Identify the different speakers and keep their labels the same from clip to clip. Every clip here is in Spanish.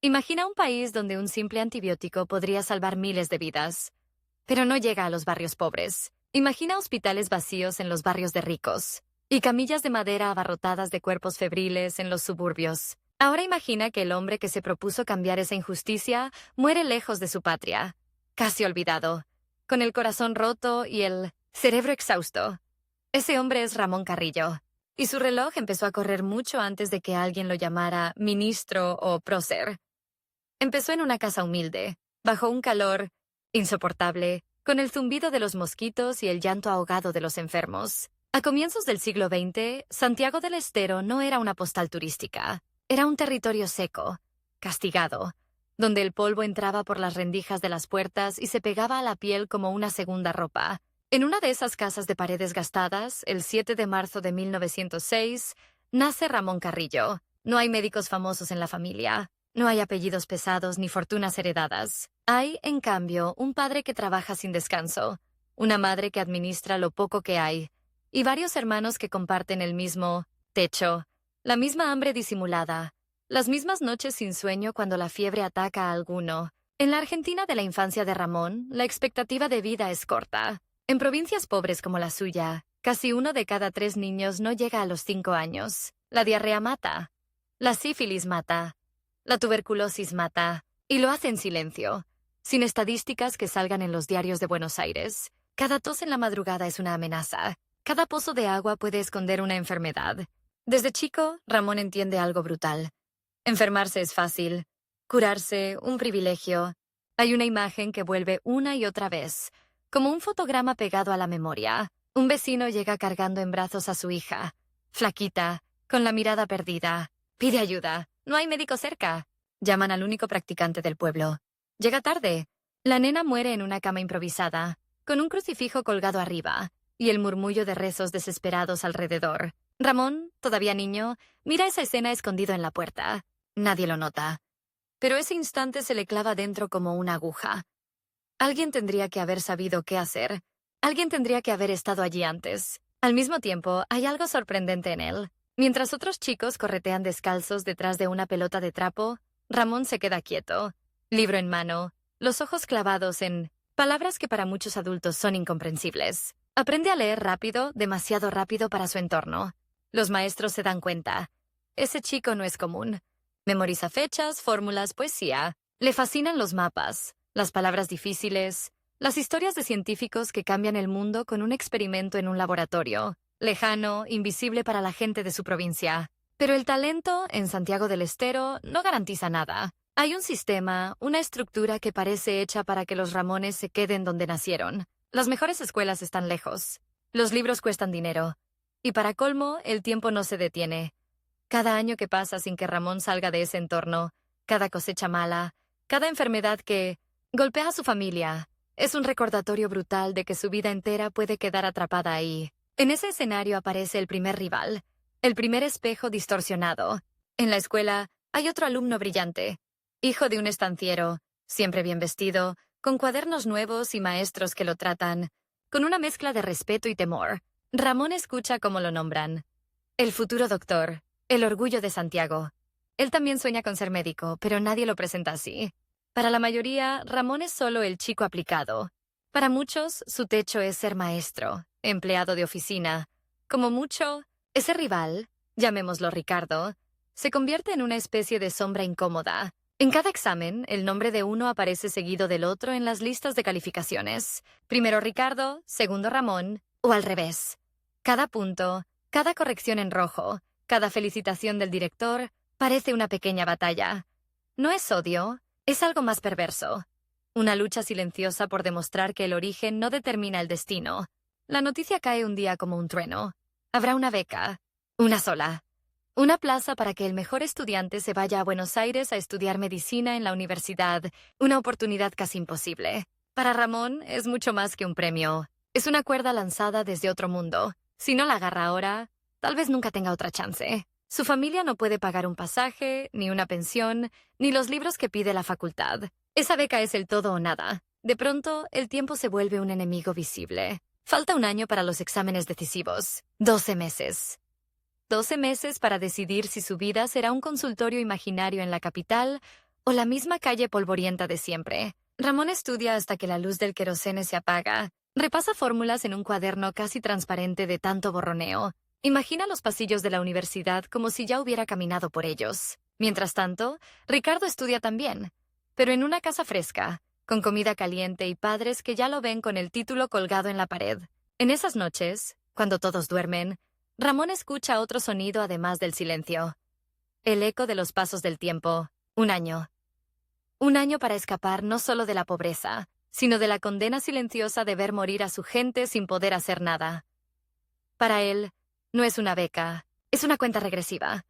Speaker 1: Imagina un país donde un simple antibiótico podría salvar miles de vidas, pero no llega a los barrios pobres. Imagina hospitales vacíos en los barrios de ricos y camillas de madera abarrotadas de cuerpos febriles en los suburbios. Ahora imagina que el hombre que se propuso cambiar esa injusticia muere lejos de su patria, casi olvidado, con el corazón roto y el cerebro exhausto. Ese hombre es Ramón Carrillo, y su reloj empezó a correr mucho antes de que alguien lo llamara ministro o prócer. Empezó en una casa humilde, bajo un calor insoportable, con el zumbido de los mosquitos y el llanto ahogado de los enfermos. A comienzos del siglo XX, Santiago del Estero no era una postal turística. Era un territorio seco, castigado, donde el polvo entraba por las rendijas de las puertas y se pegaba a la piel como una segunda ropa. En una de esas casas de paredes gastadas, el 7 de marzo de 1906, nace Ramón Carrillo. No hay médicos famosos en la familia. No hay apellidos pesados ni fortunas heredadas. Hay, en cambio, un padre que trabaja sin descanso, una madre que administra lo poco que hay, y varios hermanos que comparten el mismo techo, la misma hambre disimulada, las mismas noches sin sueño cuando la fiebre ataca a alguno. En la Argentina de la infancia de Ramón, la expectativa de vida es corta. En provincias pobres como la suya, casi 1 de cada 3 niños no llega a los 5 años. La diarrea mata. La sífilis mata. La tuberculosis mata, y lo hace en silencio, sin estadísticas que salgan en los diarios de Buenos Aires. Cada tos en la madrugada es una amenaza. Cada pozo de agua puede esconder una enfermedad. Desde chico, Ramón entiende algo brutal. Enfermarse es fácil. Curarse, un privilegio. Hay una imagen que vuelve una y otra vez, como un fotograma pegado a la memoria. Un vecino llega cargando en brazos a su hija, flaquita, con la mirada perdida. Pide ayuda. No hay médico cerca. Llaman al único practicante del pueblo. Llega tarde. La nena muere en una cama improvisada, con un crucifijo colgado arriba, y el murmullo de rezos desesperados alrededor. Ramón, todavía niño, mira esa escena escondido en la puerta. Nadie lo nota. Pero ese instante se le clava dentro como una aguja. Alguien tendría que haber sabido qué hacer. Alguien tendría que haber estado allí antes. Al mismo tiempo, hay algo sorprendente en él. Mientras otros chicos corretean descalzos detrás de una pelota de trapo, Ramón se queda quieto, libro en mano, los ojos clavados en palabras que para muchos adultos son incomprensibles. Aprende a leer rápido, demasiado rápido para su entorno. Los maestros se dan cuenta. Ese chico no es común. Memoriza fechas, fórmulas, poesía. Le fascinan los mapas, las palabras difíciles, las historias de científicos que cambian el mundo con un experimento en un laboratorio. Lejano, invisible para la gente de su provincia. Pero el talento, en Santiago del Estero, no garantiza nada. Hay un sistema, una estructura que parece hecha para que los Ramones se queden donde nacieron. Las mejores escuelas están lejos. Los libros cuestan dinero. Y para colmo, el tiempo no se detiene. Cada año que pasa sin que Ramón salga de ese entorno, cada cosecha mala, cada enfermedad que golpea a su familia, es un recordatorio brutal de que su vida entera puede quedar atrapada ahí. En ese escenario aparece el primer rival, el primer espejo distorsionado. En la escuela hay otro alumno brillante, hijo de un estanciero, siempre bien vestido, con cuadernos nuevos y maestros que lo tratan, con una mezcla de respeto y temor. Ramón escucha cómo lo nombran. El futuro doctor, el orgullo de Santiago. Él también sueña con ser médico, pero nadie lo presenta así. Para la mayoría, Ramón es solo el chico aplicado. Para muchos, su techo es ser maestro, empleado de oficina. Como mucho, ese rival, llamémoslo Ricardo, se convierte en una especie de sombra incómoda. En cada examen, el nombre de uno aparece seguido del otro en las listas de calificaciones. Primero Ricardo, segundo Ramón, o al revés. Cada punto, cada corrección en rojo, cada felicitación del director, parece una pequeña batalla. No es odio, es algo más perverso. Una lucha silenciosa por demostrar que el origen no determina el destino. La noticia cae un día como un trueno. Habrá una beca. Una sola. Una plaza para que el mejor estudiante se vaya a Buenos Aires a estudiar medicina en la universidad. Una oportunidad casi imposible. Para Ramón es mucho más que un premio. Es una cuerda lanzada desde otro mundo. Si no la agarra ahora, tal vez nunca tenga otra chance. Su familia no puede pagar un pasaje, ni una pensión, ni los libros que pide la facultad. Esa beca es el todo o nada. De pronto, el tiempo se vuelve un enemigo visible. Falta un año para los exámenes decisivos. 12 meses. 12 meses para decidir si su vida será un consultorio imaginario en la capital o la misma calle polvorienta de siempre. Ramón estudia hasta que la luz del querosene se apaga. Repasa fórmulas en un cuaderno casi transparente de tanto borroneo. Imagina los pasillos de la universidad como si ya hubiera caminado por ellos. Mientras tanto, Ricardo estudia también, pero en una casa fresca, con comida caliente y padres que ya lo ven con el título colgado en la pared. En esas noches, cuando todos duermen, Ramón escucha otro sonido además del silencio. El eco de los pasos del tiempo. Un año. Un año para escapar no solo de la pobreza, sino de la condena silenciosa de ver morir a su gente sin poder hacer nada. Para él, no es una beca, es una cuenta regresiva.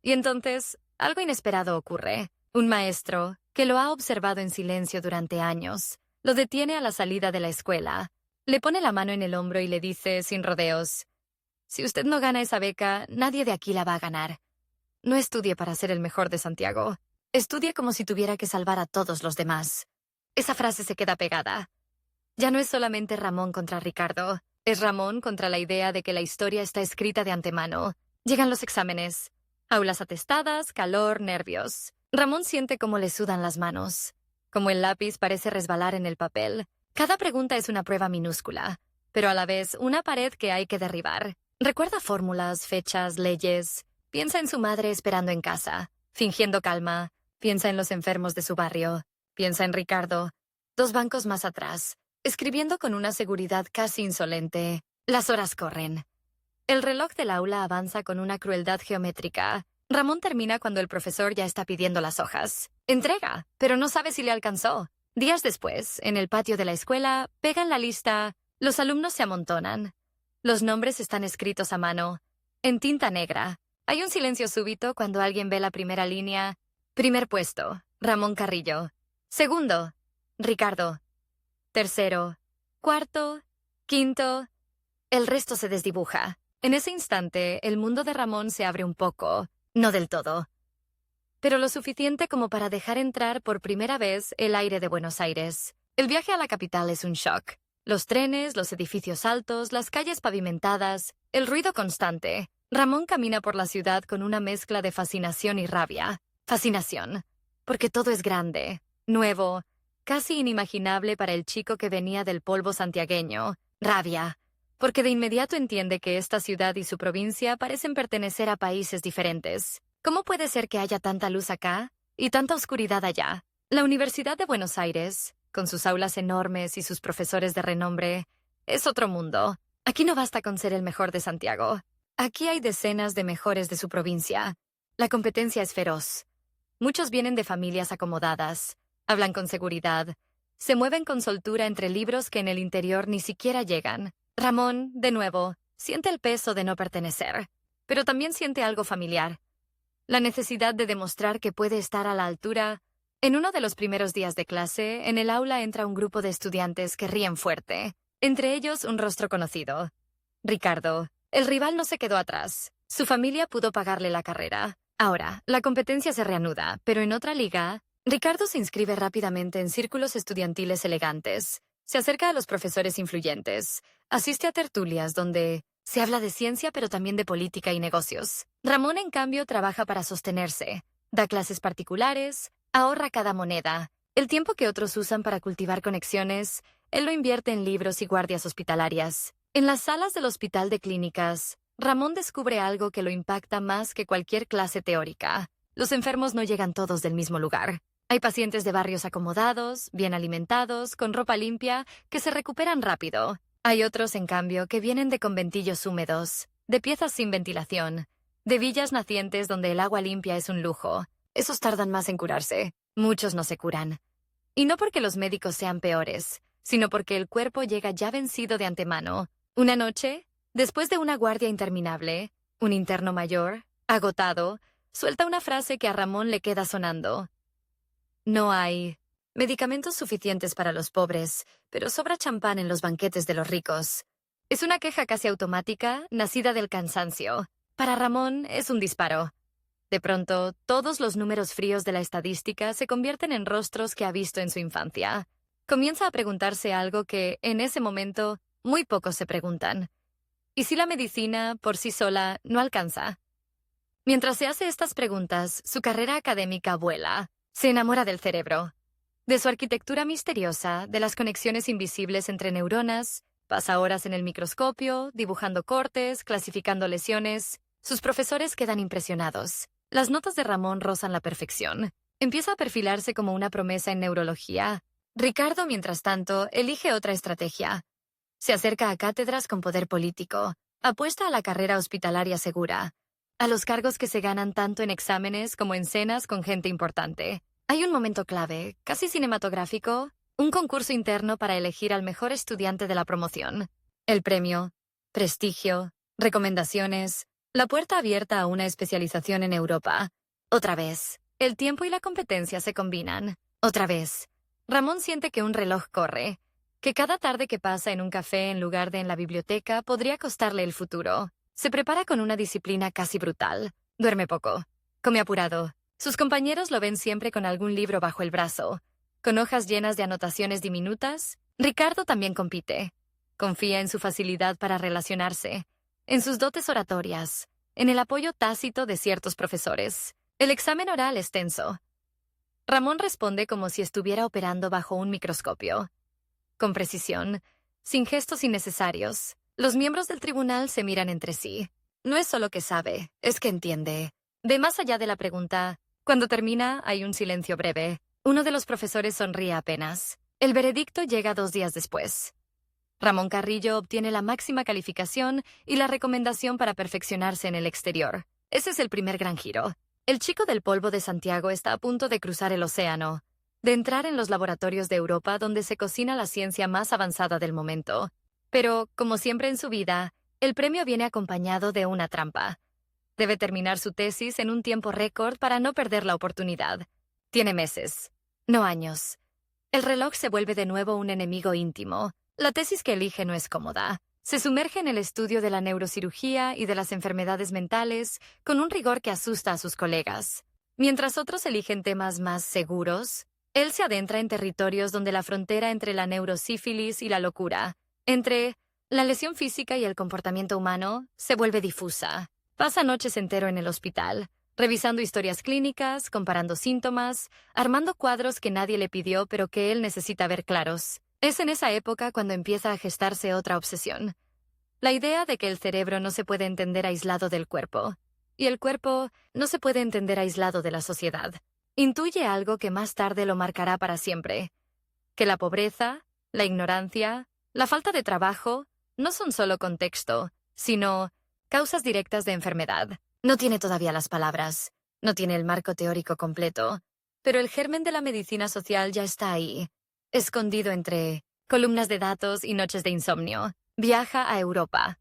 Speaker 1: Y entonces, algo inesperado ocurre. Un maestro, que lo ha observado en silencio durante años, lo detiene a la salida de la escuela, le pone la mano en el hombro y le dice, sin rodeos, «Si usted no gana esa beca, nadie de aquí la va a ganar. No estudie para ser el mejor de Santiago. Estudie como si tuviera que salvar a todos los demás». Esa frase se queda pegada. Ya no es solamente Ramón contra Ricardo, es Ramón contra la idea de que la historia está escrita de antemano. Llegan los exámenes. Aulas atestadas, calor, nervios. Ramón siente cómo le sudan las manos, como el lápiz parece resbalar en el papel. Cada pregunta es una prueba minúscula, pero a la vez una pared que hay que derribar. Recuerda fórmulas, fechas, leyes. Piensa en su madre esperando en casa, fingiendo calma. Piensa en los enfermos de su barrio. Piensa en Ricardo, 2 bancos más atrás, escribiendo con una seguridad casi insolente. Las horas corren. El reloj del aula avanza con una crueldad geométrica. Ramón termina cuando el profesor ya está pidiendo las hojas. Entrega, pero no sabe si le alcanzó. Días después, en el patio de la escuela, pegan la lista. Los alumnos se amontonan. Los nombres están escritos a mano, en tinta negra. Hay un silencio súbito cuando alguien ve la primera línea. Primer puesto, Ramón Carrillo. Segundo, Ricardo. Tercero, cuarto, quinto. El resto se desdibuja. En ese instante, el mundo de Ramón se abre un poco. No del todo, pero lo suficiente como para dejar entrar por primera vez el aire de Buenos Aires. El viaje a la capital es un shock. Los trenes, los edificios altos, las calles pavimentadas, el ruido constante. Ramón camina por la ciudad con una mezcla de fascinación y rabia. Fascinación, porque todo es grande, nuevo, casi inimaginable para el chico que venía del polvo santiagueño. Rabia, porque de inmediato entiende que esta ciudad y su provincia parecen pertenecer a países diferentes. ¿Cómo puede ser que haya tanta luz acá y tanta oscuridad allá? La Universidad de Buenos Aires, con sus aulas enormes y sus profesores de renombre, es otro mundo. Aquí no basta con ser el mejor de Santiago. Aquí hay decenas de mejores de su provincia. La competencia es feroz. Muchos vienen de familias acomodadas, hablan con seguridad, se mueven con soltura entre libros que en el interior ni siquiera llegan. Ramón, de nuevo, siente el peso de no pertenecer, pero también siente algo familiar. La necesidad de demostrar que puede estar a la altura. En uno de los primeros días de clase, en el aula entra un grupo de estudiantes que ríen fuerte. Entre ellos, un rostro conocido. Ricardo. El rival no se quedó atrás. Su familia pudo pagarle la carrera. Ahora, la competencia se reanuda, pero en otra liga, Ricardo se inscribe rápidamente en círculos estudiantiles elegantes. Se acerca a los profesores influyentes. Asiste a tertulias donde se habla de ciencia pero también de política y negocios. Ramón, en cambio, trabaja para sostenerse. Da clases particulares, ahorra cada moneda. El tiempo que otros usan para cultivar conexiones, él lo invierte en libros y guardias hospitalarias. En las salas del hospital de clínicas, Ramón descubre algo que lo impacta más que cualquier clase teórica. Los enfermos no llegan todos del mismo lugar. Hay pacientes de barrios acomodados, bien alimentados, con ropa limpia, que se recuperan rápido. Hay otros, en cambio, que vienen de conventillos húmedos, de piezas sin ventilación, de villas nacientes donde el agua limpia es un lujo. Esos tardan más en curarse. Muchos no se curan. Y no porque los médicos sean peores, sino porque el cuerpo llega ya vencido de antemano. Una noche, después de una guardia interminable, un interno mayor, agotado, suelta una frase que a Ramón le queda sonando. No hay medicamentos suficientes para los pobres, pero sobra champán en los banquetes de los ricos. Es una queja casi automática, nacida del cansancio. Para Ramón es un disparo. De pronto, todos los números fríos de la estadística se convierten en rostros que ha visto en su infancia. Comienza a preguntarse algo que, en ese momento, muy pocos se preguntan. ¿Y si la medicina, por sí sola, no alcanza? Mientras se hace estas preguntas, su carrera académica vuela. Se enamora del cerebro, de su arquitectura misteriosa, de las conexiones invisibles entre neuronas, pasa horas en el microscopio, dibujando cortes, clasificando lesiones. Sus profesores quedan impresionados. Las notas de Ramón rozan la perfección. Empieza a perfilarse como una promesa en neurología. Ricardo, mientras tanto, elige otra estrategia. Se acerca a cátedras con poder político. Apuesta a la carrera hospitalaria segura, a los cargos que se ganan tanto en exámenes como en cenas con gente importante. Hay un momento clave, casi cinematográfico, un concurso interno para elegir al mejor estudiante de la promoción. El premio, prestigio, recomendaciones, la puerta abierta a una especialización en Europa. Otra vez, el tiempo y la competencia se combinan. Otra vez, Ramón siente que un reloj corre, que cada tarde que pasa en un café en lugar de en la biblioteca podría costarle el futuro. Se prepara con una disciplina casi brutal. Duerme poco. Come apurado. Sus compañeros lo ven siempre con algún libro bajo el brazo, con hojas llenas de anotaciones diminutas. Ricardo también compite. Confía en su facilidad para relacionarse, en sus dotes oratorias, en el apoyo tácito de ciertos profesores. El examen oral es tenso. Ramón responde como si estuviera operando bajo un microscopio. Con precisión, sin gestos innecesarios. Los miembros del tribunal se miran entre sí. No es solo que sabe, es que entiende. Ve más allá de la pregunta. Cuando termina, hay un silencio breve. Uno de los profesores sonríe apenas. El veredicto llega 2 días después. Ramón Carrillo obtiene la máxima calificación y la recomendación para perfeccionarse en el exterior. Ese es el primer gran giro. El chico del polvo de Santiago está a punto de cruzar el océano, de entrar en los laboratorios de Europa donde se cocina la ciencia más avanzada del momento. Pero, como siempre en su vida, el premio viene acompañado de una trampa. Debe terminar su tesis en un tiempo récord para no perder la oportunidad. Tiene meses, no años. El reloj se vuelve de nuevo un enemigo íntimo. La tesis que elige no es cómoda. Se sumerge en el estudio de la neurocirugía y de las enfermedades mentales con un rigor que asusta a sus colegas. Mientras otros eligen temas más seguros, él se adentra en territorios donde la frontera entre la neurosífilis y la locura, entre la lesión física y el comportamiento humano, se vuelve difusa. Pasa noches entero en el hospital, revisando historias clínicas, comparando síntomas, armando cuadros que nadie le pidió pero que él necesita ver claros. Es en esa época cuando empieza a gestarse otra obsesión. La idea de que el cerebro no se puede entender aislado del cuerpo, y el cuerpo no se puede entender aislado de la sociedad. Intuye algo que más tarde lo marcará para siempre. Que la pobreza, la ignorancia, la falta de trabajo, no son solo contexto, sino causas directas de enfermedad. No tiene todavía las palabras, no tiene el marco teórico completo, pero el germen de la medicina social ya está ahí, escondido entre columnas de datos y noches de insomnio. Viaja a Europa.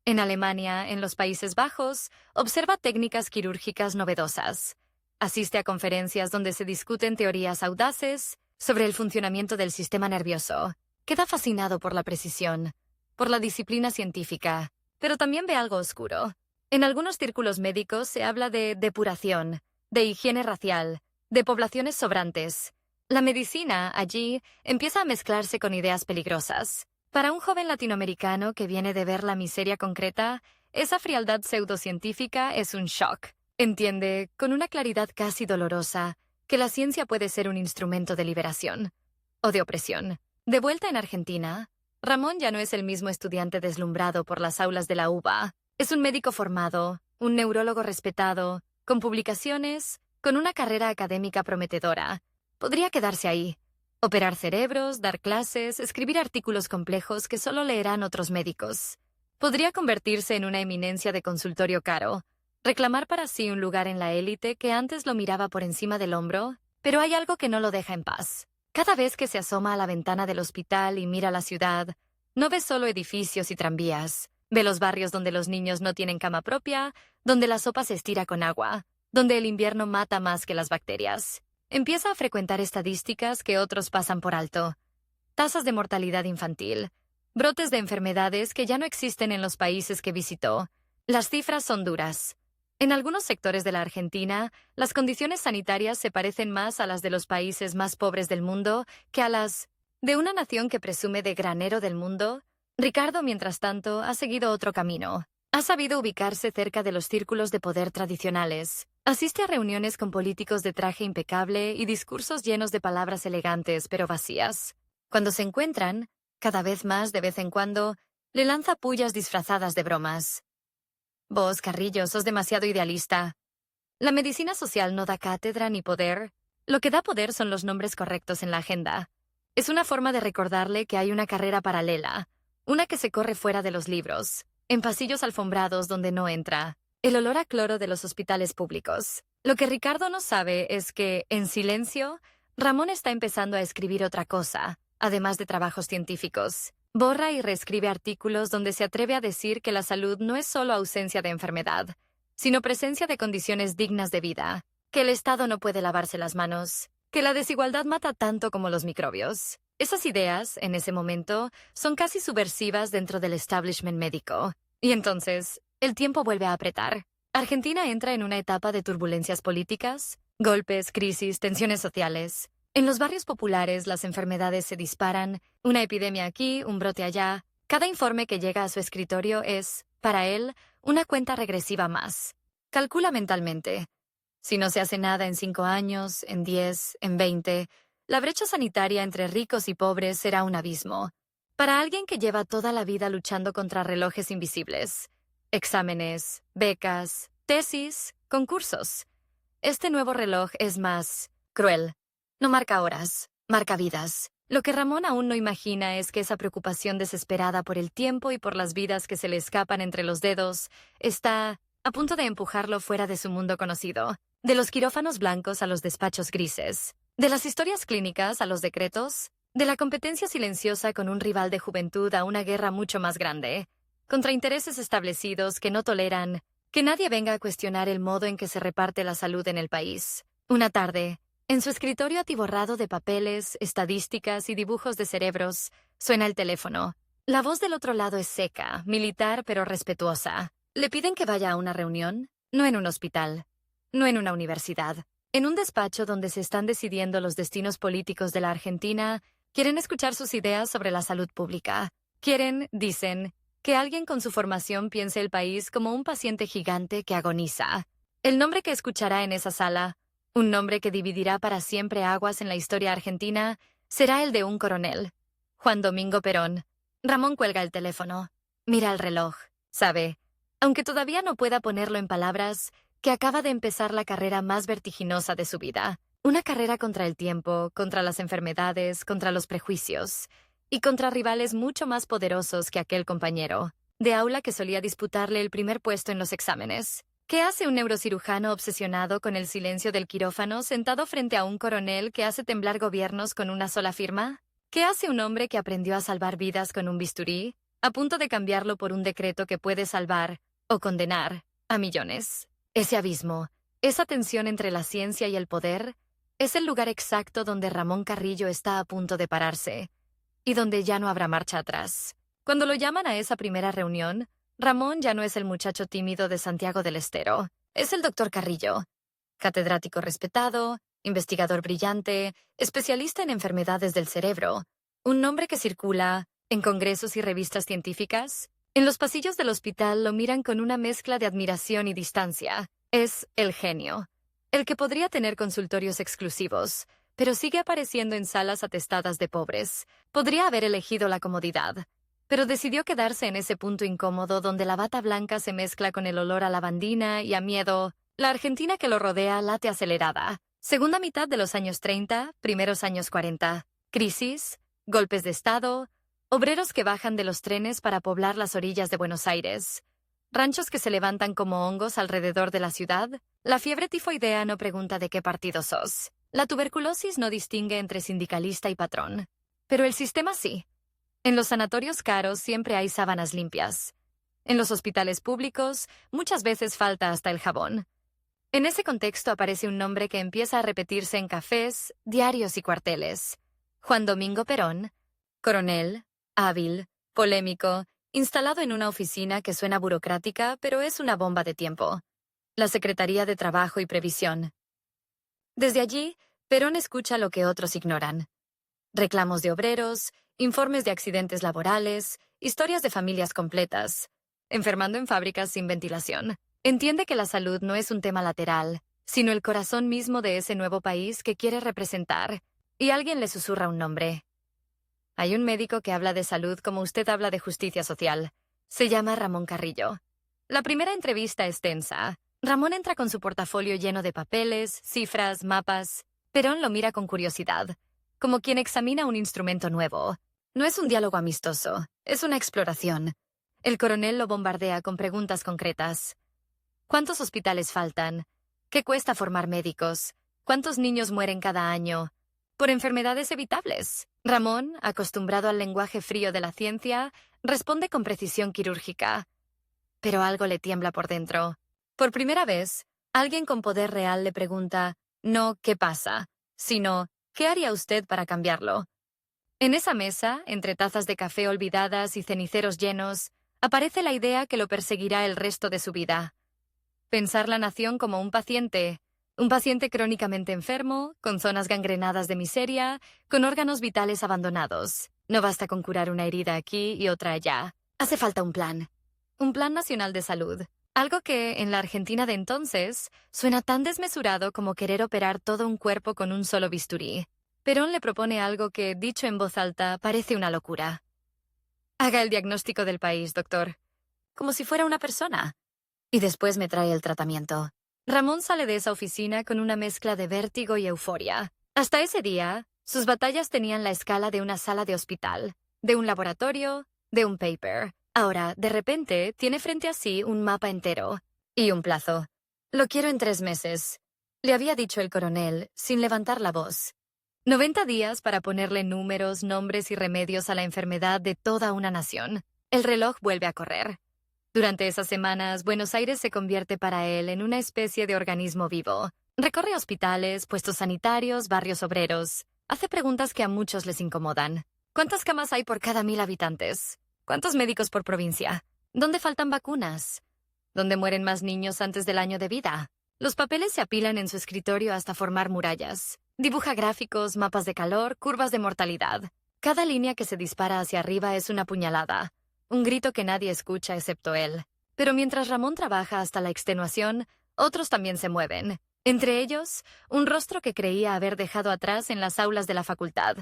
Speaker 1: En Alemania, en los Países Bajos, observa técnicas quirúrgicas novedosas. Asiste a conferencias donde se discuten teorías audaces sobre el funcionamiento del sistema nervioso. Queda fascinado por la precisión, por la disciplina científica, pero también ve algo oscuro. En algunos círculos médicos se habla de depuración, de higiene racial, de poblaciones sobrantes. La medicina, allí, empieza a mezclarse con ideas peligrosas. Para un joven latinoamericano que viene de ver la miseria concreta, esa frialdad pseudocientífica es un shock. Entiende, con una claridad casi dolorosa, que la ciencia puede ser un instrumento de liberación o de opresión. De vuelta en Argentina, Ramón ya no es el mismo estudiante deslumbrado por las aulas de la UBA. Es un médico formado, un neurólogo respetado, con publicaciones, con una carrera académica prometedora. Podría quedarse ahí, operar cerebros, dar clases, escribir artículos complejos que solo leerán otros médicos. Podría convertirse en una eminencia de consultorio caro, reclamar para sí un lugar en la élite que antes lo miraba por encima del hombro, pero hay algo que no lo deja en paz. Cada vez que se asoma a la ventana del hospital y mira la ciudad, no ve solo edificios y tranvías. Ve los barrios donde los niños no tienen cama propia, donde la sopa se estira con agua, donde el invierno mata más que las bacterias. Empieza a frecuentar estadísticas que otros pasan por alto. Tasas de mortalidad infantil, brotes de enfermedades que ya no existen en los países que visitó. Las cifras son duras. En algunos sectores de la Argentina, las condiciones sanitarias se parecen más a las de los países más pobres del mundo que a las de una nación que presume de granero del mundo. Ricardo, mientras tanto, ha seguido otro camino. Ha sabido ubicarse cerca de los círculos de poder tradicionales. Asiste a reuniones con políticos de traje impecable y discursos llenos de palabras elegantes pero vacías. Cuando se encuentran, cada vez más de vez en cuando, le lanza pullas disfrazadas de bromas. Vos, Carrillo, sos demasiado idealista. La medicina social no da cátedra ni poder. Lo que da poder son los nombres correctos en la agenda. Es una forma de recordarle que hay una carrera paralela, una que se corre fuera de los libros, en pasillos alfombrados donde no entra. El olor a cloro de los hospitales públicos. Lo que Ricardo no sabe es que, en silencio, Ramón está empezando a escribir otra cosa, además de trabajos científicos. Borra y reescribe artículos donde se atreve a decir que la salud no es solo ausencia de enfermedad, sino presencia de condiciones dignas de vida, que el Estado no puede lavarse las manos, que la desigualdad mata tanto como los microbios. Esas ideas, en ese momento, son casi subversivas dentro del establishment médico. Y entonces, el tiempo vuelve a apretar. Argentina entra en una etapa de turbulencias políticas, golpes, crisis, tensiones sociales. En los barrios populares las enfermedades se disparan, una epidemia aquí, un brote allá. Cada informe que llega a su escritorio es, para él, una cuenta regresiva más. Calcula mentalmente. Si no se hace nada en 5 años, en 10, en 20, la brecha sanitaria entre ricos y pobres será un abismo. Para alguien que lleva toda la vida luchando contra relojes invisibles. Exámenes, becas, tesis, concursos. Este nuevo reloj es más cruel. No marca horas, marca vidas. Lo que Ramón aún no imagina es que esa preocupación desesperada por el tiempo y por las vidas que se le escapan entre los dedos está a punto de empujarlo fuera de su mundo conocido. De los quirófanos blancos a los despachos grises. De las historias clínicas a los decretos. De la competencia silenciosa con un rival de juventud a una guerra mucho más grande. Contra intereses establecidos que no toleran que nadie venga a cuestionar el modo en que se reparte la salud en el país. Una tarde, en su escritorio atiborrado de papeles, estadísticas y dibujos de cerebros, suena el teléfono. La voz del otro lado es seca, militar pero respetuosa. Le piden que vaya a una reunión, no en un hospital, no en una universidad. En un despacho donde se están decidiendo los destinos políticos de la Argentina, quieren escuchar sus ideas sobre la salud pública. Quieren, dicen, que alguien con su formación piense el país como un paciente gigante que agoniza. El nombre que escuchará en esa sala, un nombre que dividirá para siempre aguas en la historia argentina, será el de un coronel. Juan Domingo Perón. Ramón cuelga el teléfono. Mira el reloj. Sabe, aunque todavía no pueda ponerlo en palabras, que acaba de empezar la carrera más vertiginosa de su vida. Una carrera contra el tiempo, contra las enfermedades, contra los prejuicios. Y contra rivales mucho más poderosos que aquel compañero de aula que solía disputarle el primer puesto en los exámenes. ¿Qué hace un neurocirujano obsesionado con el silencio del quirófano sentado frente a un coronel que hace temblar gobiernos con una sola firma? ¿Qué hace un hombre que aprendió a salvar vidas con un bisturí, a punto de cambiarlo por un decreto que puede salvar, o condenar, a millones? Ese abismo, esa tensión entre la ciencia y el poder, es el lugar exacto donde Ramón Carrillo está a punto de pararse. Y donde ya no habrá marcha atrás. Cuando lo llaman a esa primera reunión, Ramón ya no es el muchacho tímido de Santiago del Estero. Es el doctor Carrillo. Catedrático respetado, investigador brillante, especialista en enfermedades del cerebro. Un nombre que circula en congresos y revistas científicas. En los pasillos del hospital lo miran con una mezcla de admiración y distancia. Es el genio. El que podría tener consultorios exclusivos, pero sigue apareciendo en salas atestadas de pobres. Podría haber elegido la comodidad, pero decidió quedarse en ese punto incómodo donde la bata blanca se mezcla con el olor a lavandina y a miedo. La Argentina que lo rodea late acelerada. Segunda mitad de los años 30, primeros años 40. Crisis, golpes de Estado, obreros que bajan de los trenes para poblar las orillas de Buenos Aires. Ranchos que se levantan como hongos alrededor de la ciudad. La fiebre tifoidea no pregunta de qué partido sos. La tuberculosis no distingue entre sindicalista y patrón. Pero el sistema sí. En los sanatorios caros siempre hay sábanas limpias. En los hospitales públicos, muchas veces falta hasta el jabón. En ese contexto aparece un nombre que empieza a repetirse en cafés, diarios y cuarteles. Juan Domingo Perón, coronel, hábil, polémico, instalado en una oficina que suena burocrática, pero es una bomba de tiempo. La Secretaría de Trabajo y Previsión. Desde allí, Perón escucha lo que otros ignoran. Reclamos de obreros, informes de accidentes laborales, historias de familias completas, enfermando en fábricas sin ventilación. Entiende que la salud no es un tema lateral, sino el corazón mismo de ese nuevo país que quiere representar, y alguien le susurra un nombre. Hay un médico que habla de salud como usted habla de justicia social. Se llama Ramón Carrillo. La primera entrevista es tensa. Ramón entra con su portafolio lleno de papeles, cifras, mapas. Perón lo mira con curiosidad, como quien examina un instrumento nuevo. No es un diálogo amistoso, es una exploración. El coronel lo bombardea con preguntas concretas. ¿Cuántos hospitales faltan? ¿Qué cuesta formar médicos? ¿Cuántos niños mueren cada año? Por enfermedades evitables. Ramón, acostumbrado al lenguaje frío de la ciencia, responde con precisión quirúrgica. Pero algo le tiembla por dentro. Por primera vez, alguien con poder real le pregunta, no ¿qué pasa?, sino ¿qué haría usted para cambiarlo? En esa mesa, entre tazas de café olvidadas y ceniceros llenos, aparece la idea que lo perseguirá el resto de su vida. Pensar la nación como un paciente crónicamente enfermo, con zonas gangrenadas de miseria, con órganos vitales abandonados. No basta con curar una herida aquí y otra allá. Hace falta un plan nacional de salud. Algo que, en la Argentina de entonces, suena tan desmesurado como querer operar todo un cuerpo con un solo bisturí. Perón le propone algo que, dicho en voz alta, parece una locura. Haga el diagnóstico del país, doctor. Como si fuera una persona. Y después me trae el tratamiento. Ramón sale de esa oficina con una mezcla de vértigo y euforia. Hasta ese día, sus batallas tenían la escala de una sala de hospital, de un laboratorio, de un paper. Ahora, de repente, tiene frente a sí un mapa entero. Y un plazo. Lo quiero en 3 meses. Le había dicho el coronel, sin levantar la voz. 90 días para ponerle números, nombres y remedios a la enfermedad de toda una nación. El reloj vuelve a correr. Durante esas semanas, Buenos Aires se convierte para él en una especie de organismo vivo. Recorre hospitales, puestos sanitarios, barrios obreros. Hace preguntas que a muchos les incomodan. ¿Cuántas camas hay por cada 1000 habitantes? ¿Cuántos médicos por provincia? ¿Dónde faltan vacunas? ¿Dónde mueren más niños antes del año de vida? Los papeles se apilan en su escritorio hasta formar murallas. Dibuja gráficos, mapas de calor, curvas de mortalidad. Cada línea que se dispara hacia arriba es una puñalada. Un grito que nadie escucha excepto él. Pero mientras Ramón trabaja hasta la extenuación, otros también se mueven. Entre ellos, un rostro que creía haber dejado atrás en las aulas de la facultad.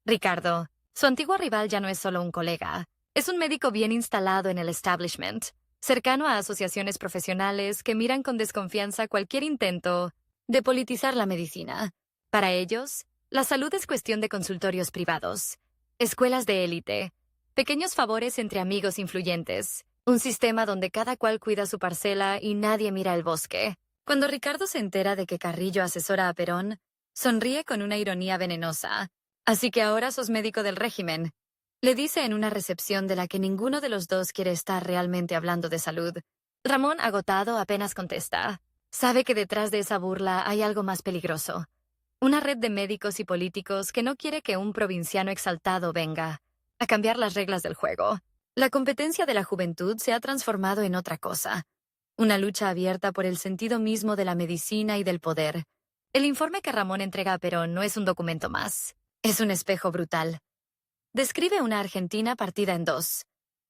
Speaker 1: Ricardo. Su antiguo rival ya no es solo un colega. Es un médico bien instalado en el establishment, cercano a asociaciones profesionales que miran con desconfianza cualquier intento de politizar la medicina. Para ellos, la salud es cuestión de consultorios privados, escuelas de élite, pequeños favores entre amigos influyentes, un sistema donde cada cual cuida su parcela y nadie mira el bosque. Cuando Ricardo se entera de que Carrillo asesora a Perón, sonríe con una ironía venenosa. Así que ahora sos médico del régimen. Le dice en una recepción de la que ninguno de los dos quiere estar realmente hablando de salud. Ramón, agotado, apenas contesta. Sabe que detrás de esa burla hay algo más peligroso. Una red de médicos y políticos que no quiere que un provinciano exaltado venga a cambiar las reglas del juego. La competencia de la juventud se ha transformado en otra cosa. Una lucha abierta por el sentido mismo de la medicina y del poder. El informe que Ramón entrega a Perón no es un documento más. Es un espejo brutal. Describe una Argentina partida en 2.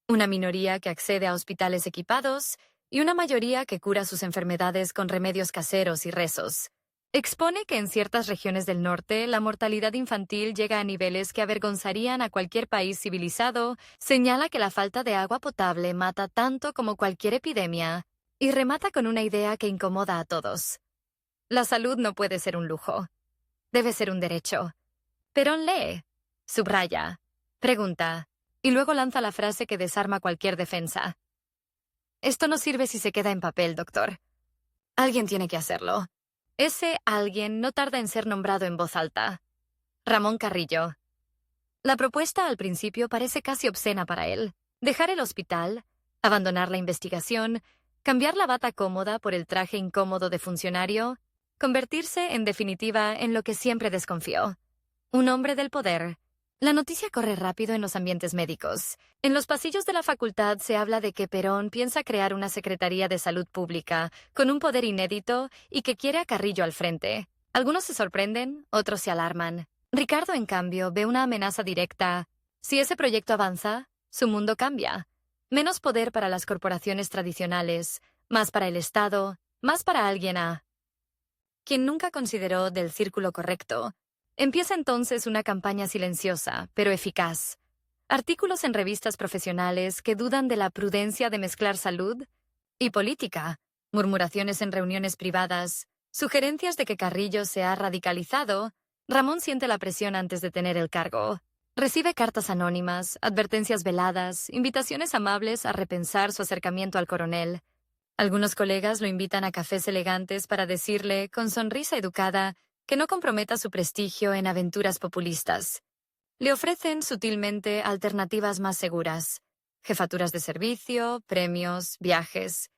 Speaker 1: Una minoría que accede a hospitales equipados y una mayoría que cura sus enfermedades con remedios caseros y rezos. Expone que en ciertas regiones del norte la mortalidad infantil llega a niveles que avergonzarían a cualquier país civilizado, señala que la falta de agua potable mata tanto como cualquier epidemia, y remata con una idea que incomoda a todos. La salud no puede ser un lujo. Debe ser un derecho. Perón lee, subraya, pregunta, y luego lanza la frase que desarma cualquier defensa. Esto no sirve si se queda en papel, doctor. Alguien tiene que hacerlo. Ese alguien no tarda en ser nombrado en voz alta. Ramón Carrillo. La propuesta al principio parece casi obscena para él. Dejar el hospital, abandonar la investigación, cambiar la bata cómoda por el traje incómodo de funcionario, convertirse, en definitiva, en lo que siempre desconfió. Un hombre del poder. La noticia corre rápido en los ambientes médicos. En los pasillos de la facultad se habla de que Perón piensa crear una Secretaría de Salud Pública con un poder inédito y que quiere a Carrillo al frente. Algunos se sorprenden, otros se alarman. Ricardo, en cambio, ve una amenaza directa. Si ese proyecto avanza, su mundo cambia. Menos poder para las corporaciones tradicionales, más para el Estado, más para alguien a quien nunca consideró del círculo correcto. Empieza entonces una campaña silenciosa, pero eficaz. Artículos en revistas profesionales que dudan de la prudencia de mezclar salud y política, murmuraciones en reuniones privadas, sugerencias de que Carrillo se ha radicalizado. Ramón siente la presión antes de tener el cargo. Recibe cartas anónimas, advertencias veladas, invitaciones amables a repensar su acercamiento al coronel. Algunos colegas lo invitan a cafés elegantes para decirle, con sonrisa educada, que no comprometa su prestigio en aventuras populistas. Le ofrecen sutilmente alternativas más seguras: jefaturas de servicio, premios, viajes.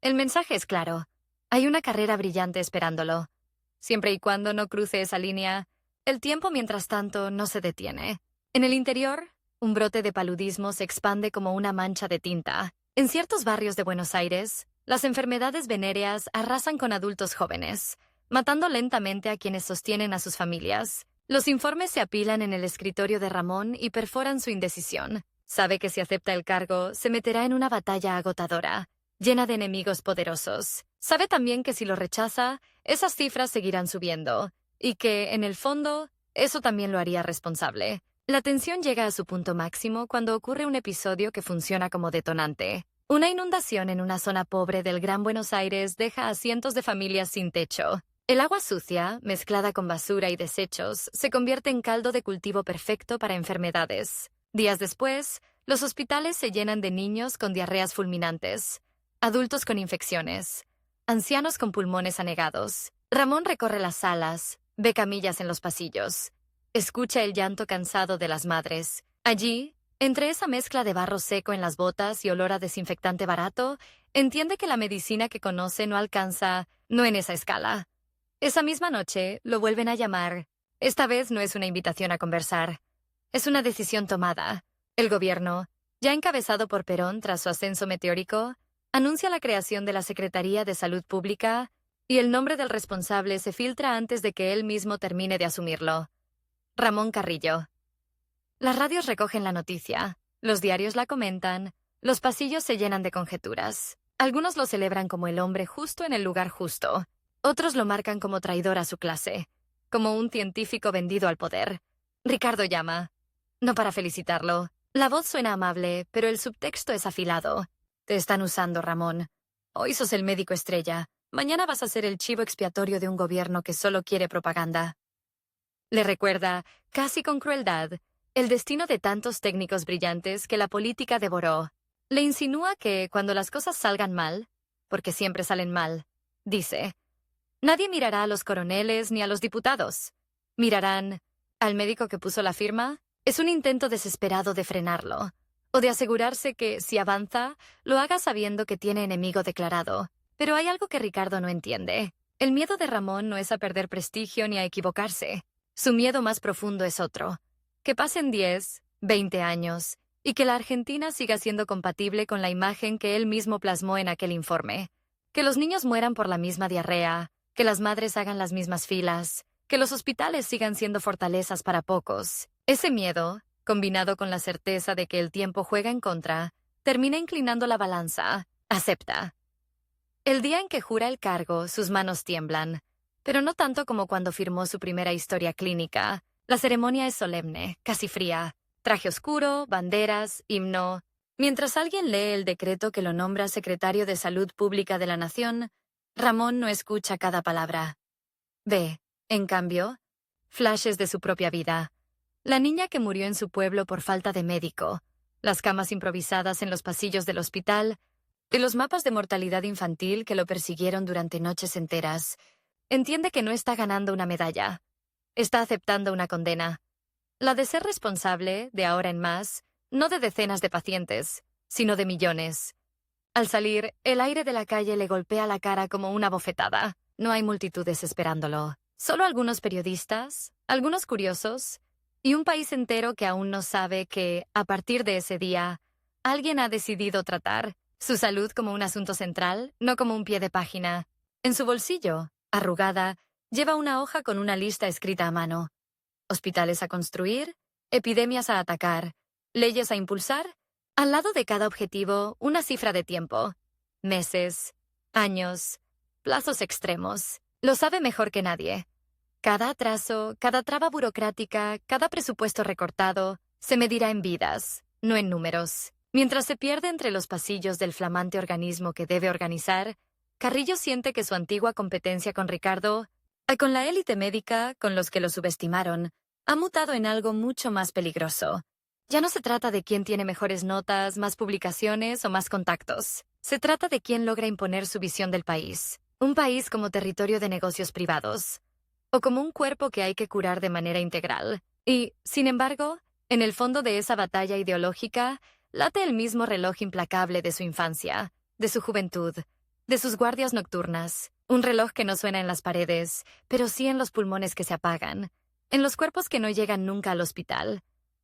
Speaker 1: El mensaje es claro: hay una carrera brillante esperándolo. Siempre y cuando no cruce esa línea, el tiempo mientras tanto no se detiene. En el interior, un brote de paludismo se expande como una mancha de tinta. En ciertos barrios de Buenos Aires, las enfermedades venéreas arrasan con adultos jóvenes, matando lentamente a quienes sostienen a sus familias. Los informes se apilan en el escritorio de Ramón y perforan su indecisión. Sabe que si acepta el cargo, se meterá en una batalla agotadora, llena de enemigos poderosos. Sabe también que si lo rechaza, esas cifras seguirán subiendo, y que, en el fondo, eso también lo haría responsable. La tensión llega a su punto máximo cuando ocurre un episodio que funciona como detonante. Una inundación en una zona pobre del Gran Buenos Aires deja a cientos de familias sin techo. El agua sucia, mezclada con basura y desechos, se convierte en caldo de cultivo perfecto para enfermedades. Días después, los hospitales se llenan de niños con diarreas fulminantes, adultos con infecciones, ancianos con pulmones anegados. Ramón recorre las salas, ve camillas en los pasillos, escucha el llanto cansado de las madres. Allí, entre esa mezcla de barro seco en las botas y olor a desinfectante barato, entiende que la medicina que conoce no alcanza, no en esa escala. Esa misma noche, lo vuelven a llamar. Esta vez no es una invitación a conversar. Es una decisión tomada. El gobierno, ya encabezado por Perón tras su ascenso meteórico, anuncia la creación de la Secretaría de Salud Pública, y el nombre del responsable se filtra antes de que él mismo termine de asumirlo: Ramón Carrillo. Las radios recogen la noticia, los diarios la comentan, los pasillos se llenan de conjeturas. Algunos lo celebran como el hombre justo en el lugar justo. Otros lo marcan como traidor a su clase, como un científico vendido al poder. Ricardo llama. No para felicitarlo. La voz suena amable, pero el subtexto es afilado. Te están usando, Ramón. Hoy sos el médico estrella. Mañana vas a ser el chivo expiatorio de un gobierno que solo quiere propaganda. Le recuerda, casi con crueldad, el destino de tantos técnicos brillantes que la política devoró. Le insinúa que cuando las cosas salgan mal, porque siempre salen mal, dice: nadie mirará a los coroneles ni a los diputados. Mirarán al médico que puso la firma. Es un intento desesperado de frenarlo, o de asegurarse que, si avanza, lo haga sabiendo que tiene enemigo declarado. Pero hay algo que Ricardo no entiende. El miedo de Ramón no es a perder prestigio ni a equivocarse. Su miedo más profundo es otro: que pasen 10, 20 años, y que la Argentina siga siendo compatible con la imagen que él mismo plasmó en aquel informe. Que los niños mueran por la misma diarrea, que las madres hagan las mismas filas, que los hospitales sigan siendo fortalezas para pocos. Ese miedo, combinado con la certeza de que el tiempo juega en contra, termina inclinando la balanza. Acepta. El día en que jura el cargo, sus manos tiemblan, pero no tanto como cuando firmó su primera historia clínica. La ceremonia es solemne, casi fría. Traje oscuro, banderas, himno. Mientras alguien lee el decreto que lo nombra secretario de Salud Pública de la Nación, Ramón no escucha cada palabra. Ve, en cambio, flashes de su propia vida. La niña que murió en su pueblo por falta de médico, las camas improvisadas en los pasillos del hospital, y los mapas de mortalidad infantil que lo persiguieron durante noches enteras. Entiende que no está ganando una medalla. Está aceptando una condena. La de ser responsable, de ahora en más, no de decenas de pacientes, sino de millones. Al salir, el aire de la calle le golpea la cara como una bofetada. No hay multitudes esperándolo. Solo algunos periodistas, algunos curiosos, y un país entero que aún no sabe que, a partir de ese día, alguien ha decidido tratar su salud como un asunto central, no como un pie de página. En su bolsillo, arrugada, lleva una hoja con una lista escrita a mano. Hospitales a construir, epidemias a atacar, leyes a impulsar. Al lado de cada objetivo, una cifra de tiempo. Meses, años, plazos extremos. Lo sabe mejor que nadie. Cada atraso, cada traba burocrática, cada presupuesto recortado, se medirá en vidas, no en números. Mientras se pierde entre los pasillos del flamante organismo que debe organizar, Carrillo siente que su antigua competencia con Ricardo, con la élite médica, con los que lo subestimaron, ha mutado en algo mucho más peligroso. Ya no se trata de quién tiene mejores notas, más publicaciones o más contactos. Se trata de quién logra imponer su visión del país. Un país como territorio de negocios privados. O como un cuerpo que hay que curar de manera integral. Y, sin embargo, en el fondo de esa batalla ideológica, late el mismo reloj implacable de su infancia, de su juventud, de sus guardias nocturnas. Un reloj que no suena en las paredes, pero sí en los pulmones que se apagan, en los cuerpos que no llegan nunca al hospital,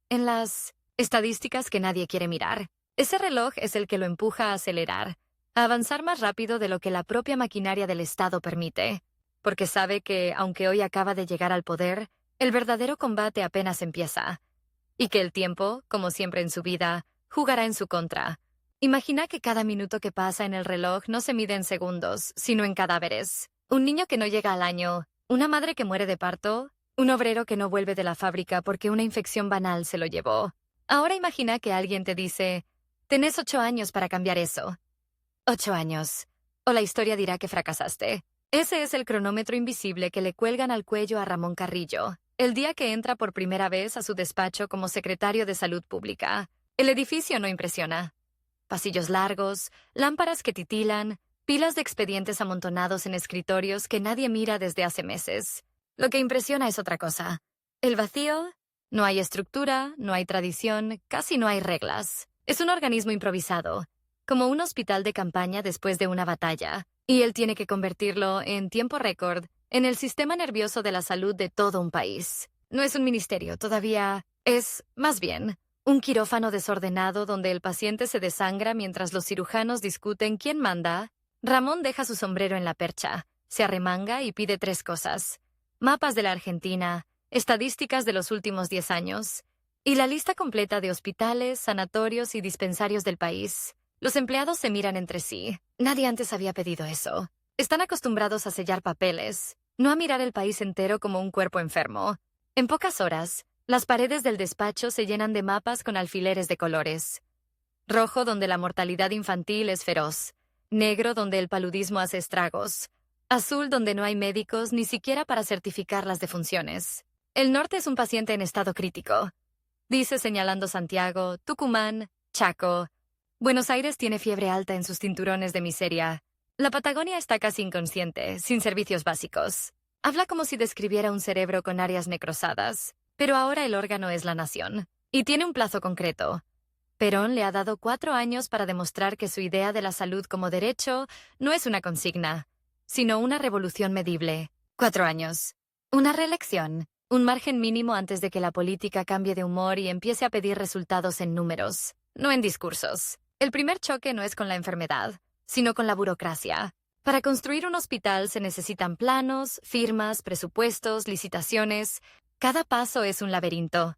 Speaker 1: en las estadísticas que nadie quiere mirar. Ese reloj es el que lo empuja a acelerar, a avanzar más rápido de lo que la propia maquinaria del Estado permite, porque sabe que, aunque hoy acaba de llegar al poder, el verdadero combate apenas empieza, y que el tiempo, como siempre en su vida, jugará en su contra. Imagina que cada minuto que pasa en el reloj no se mide en segundos, sino en cadáveres. Un niño que no llega al año, una madre que muere de parto, un obrero que no vuelve de la fábrica porque una infección banal se lo llevó. Ahora imagina que alguien te dice, tenés 8 años para cambiar eso. 8 años. O la historia dirá que fracasaste. Ese es el cronómetro invisible que le cuelgan al cuello a Ramón Carrillo, el día que entra por primera vez a su despacho como secretario de Salud Pública. El edificio no impresiona. Pasillos largos, lámparas que titilan, pilas de expedientes amontonados en escritorios que nadie mira desde hace meses. Lo que impresiona es otra cosa. El vacío, no hay estructura, no hay tradición, casi no hay reglas. Es un organismo improvisado, como un hospital de campaña después de una batalla, y él tiene que convertirlo, en tiempo récord, en el sistema nervioso de la salud de todo un país. No es un ministerio, todavía es, más bien, un quirófano desordenado donde el paciente se desangra mientras los cirujanos discuten quién manda. Ramón deja su sombrero en la percha, se arremanga y pide 3 cosas. Mapas de la Argentina, estadísticas de los últimos 10 años, y la lista completa de hospitales, sanatorios y dispensarios del país. Los empleados se miran entre sí. Nadie antes había pedido eso. Están acostumbrados a sellar papeles, no a mirar el país entero como un cuerpo enfermo. En pocas horas, las paredes del despacho se llenan de mapas con alfileres de colores. Rojo, donde la mortalidad infantil es feroz. Negro, donde el paludismo hace estragos. Azul, donde no hay médicos ni siquiera para certificar las defunciones. El norte es un paciente en estado crítico, dice señalando Santiago, Tucumán, Chaco. Buenos Aires tiene fiebre alta en sus cinturones de miseria. La Patagonia está casi inconsciente, sin servicios básicos. Habla como si describiera un cerebro con áreas necrosadas, pero ahora el órgano es la nación, y tiene un plazo concreto. Perón le ha dado 4 años para demostrar que su idea de la salud como derecho no es una consigna, sino una revolución medible. 4 años. Una reelección. Un margen mínimo antes de que la política cambie de humor y empiece a pedir resultados en números, no en discursos. El primer choque no es con la enfermedad, sino con la burocracia. Para construir un hospital se necesitan planos, firmas, presupuestos, licitaciones. Cada paso es un laberinto.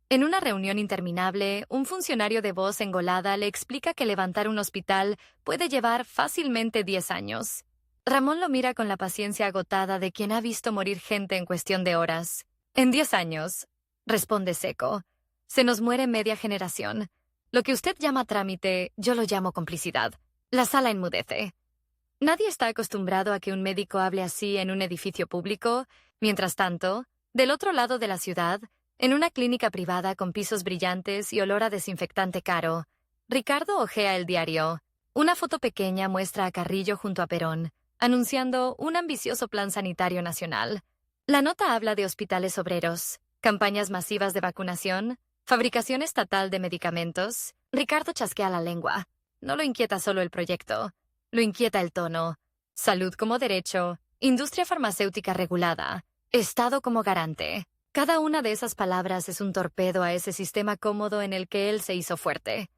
Speaker 1: En una reunión interminable, un funcionario de voz engolada le explica que levantar un hospital puede llevar fácilmente 10 años. Ramón lo mira con la paciencia agotada de quien ha visto morir gente en cuestión de horas. En 10 años, responde seco, se nos muere media generación. Lo que usted llama trámite, yo lo llamo complicidad. La sala enmudece. Nadie está acostumbrado a que un médico hable así en un edificio público. Mientras tanto, del otro lado de la ciudad, en una clínica privada con pisos brillantes y olor a desinfectante caro, Ricardo hojea el diario. Una foto pequeña muestra a Carrillo junto a Perón, anunciando un ambicioso plan sanitario nacional. La nota habla de hospitales obreros, campañas masivas de vacunación, fabricación estatal de medicamentos. Ricardo chasquea la lengua. No lo inquieta solo el proyecto, lo inquieta el tono. Salud como derecho, industria farmacéutica regulada, Estado como garante. Cada una de esas palabras es un torpedo a ese sistema cómodo en el que él se hizo fuerte.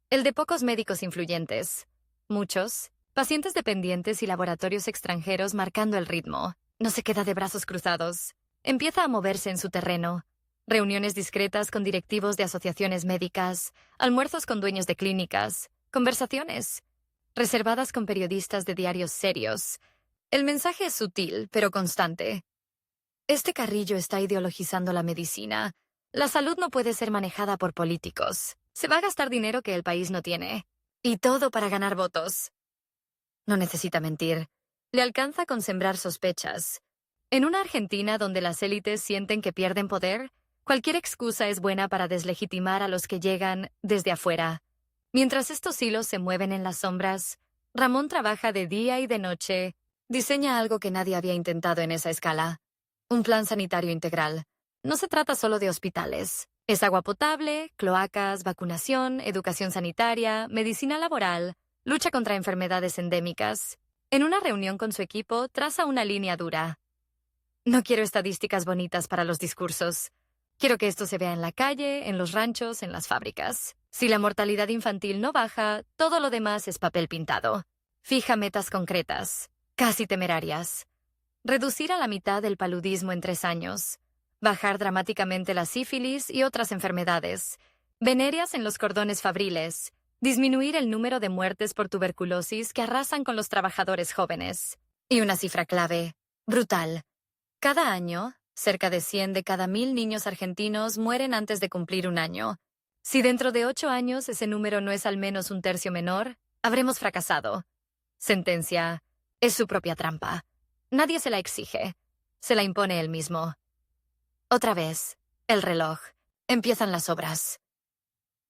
Speaker 1: El de pocos médicos influyentes. Muchos, pacientes dependientes y laboratorios extranjeros marcando el ritmo. No se queda de brazos cruzados. Empieza a moverse en su terreno. Reuniones discretas con directivos de asociaciones médicas, almuerzos con dueños de clínicas, conversaciones reservadas con periodistas de diarios serios. El mensaje es sutil, pero constante. Este Carrillo está ideologizando la medicina. La salud no puede ser manejada por políticos. Se va a gastar dinero que el país no tiene. Y todo para ganar votos. No necesita mentir. Le alcanza con sembrar sospechas. En una Argentina donde las élites sienten que pierden poder, cualquier excusa es buena para deslegitimar a los que llegan desde afuera. Mientras estos hilos se mueven en las sombras, Ramón trabaja de día y de noche. Diseña algo que nadie había intentado en esa escala. Un plan sanitario integral. No se trata solo de hospitales. Es agua potable, cloacas, vacunación, educación sanitaria, medicina laboral, lucha contra enfermedades endémicas. En una reunión con su equipo, traza una línea dura. No quiero estadísticas bonitas para los discursos. Quiero que esto se vea en la calle, en los ranchos, en las fábricas. Si la mortalidad infantil no baja, todo lo demás es papel pintado. Fija metas concretas, casi temerarias. Reducir a la mitad el paludismo en 3 años. Bajar dramáticamente la sífilis y otras enfermedades. Venéreas en los cordones fabriles. Disminuir el número de muertes por tuberculosis que arrasan con los trabajadores jóvenes. Y una cifra clave, brutal. Cada año, cerca de 100 de cada 1000 niños argentinos mueren antes de cumplir 1 año. Si dentro de 8 años ese número no es al menos un tercio menor, habremos fracasado. Sentencia. Es su propia trampa. Nadie se la exige. Se la impone él mismo. Otra vez, el reloj. Empiezan las obras.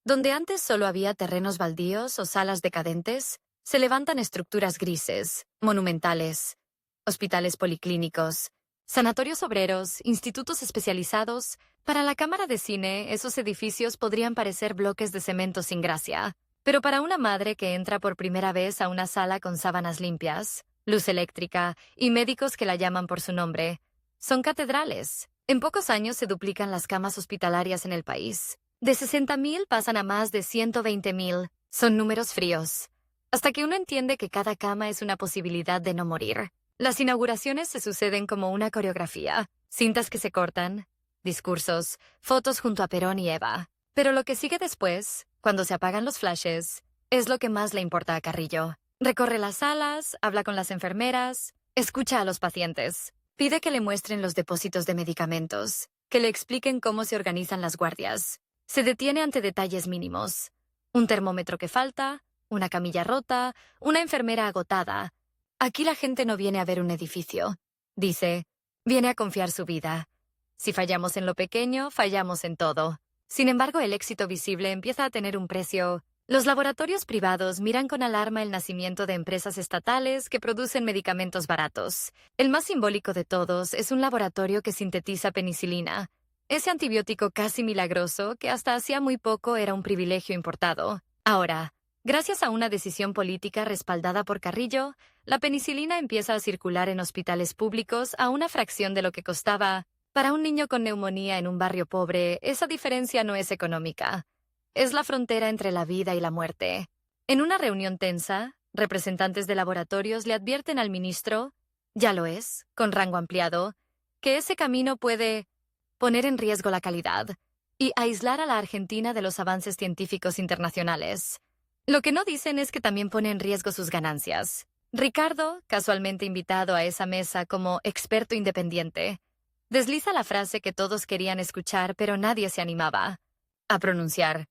Speaker 1: Donde antes solo había terrenos baldíos o salas decadentes, se levantan estructuras grises, monumentales, hospitales policlínicos, sanatorios obreros, institutos especializados. Para la cámara de cine, esos edificios podrían parecer bloques de cemento sin gracia. Pero para una madre que entra por primera vez a una sala con sábanas limpias, luz eléctrica y médicos que la llaman por su nombre, son catedrales. En pocos años se duplican las camas hospitalarias en el país. De 60.000 pasan a más de 120.000. Son números fríos. Hasta que uno entiende que cada cama es una posibilidad de no morir. Las inauguraciones se suceden como una coreografía. Cintas que se cortan, discursos, fotos junto a Perón y Eva. Pero lo que sigue después, cuando se apagan los flashes, es lo que más le importa a Carrillo. Recorre las salas, habla con las enfermeras, escucha a los pacientes. Pide que le muestren los depósitos de medicamentos, que le expliquen cómo se organizan las guardias. Se detiene ante detalles mínimos. Un termómetro que falta, una camilla rota, una enfermera agotada. Aquí la gente no viene a ver un edificio. Dice, viene a confiar su vida. Si fallamos en lo pequeño, fallamos en todo. Sin embargo, el éxito visible empieza a tener un precio. Los laboratorios privados miran con alarma el nacimiento de empresas estatales que producen medicamentos baratos. El más simbólico de todos es un laboratorio que sintetiza penicilina, ese antibiótico casi milagroso que hasta hacía muy poco era un privilegio importado. Ahora, gracias a una decisión política respaldada por Carrillo, la penicilina empieza a circular en hospitales públicos a una fracción de lo que costaba. Para un niño con neumonía en un barrio pobre, esa diferencia no es económica. Es la frontera entre la vida y la muerte. En una reunión tensa, representantes de laboratorios le advierten al ministro, ya lo es, con rango ampliado, que ese camino puede poner en riesgo la calidad y aislar a la Argentina de los avances científicos internacionales. Lo que no dicen es que también pone en riesgo sus ganancias. Ricardo, casualmente invitado a esa mesa como experto independiente, desliza la frase que todos querían escuchar pero nadie se animaba a pronunciar.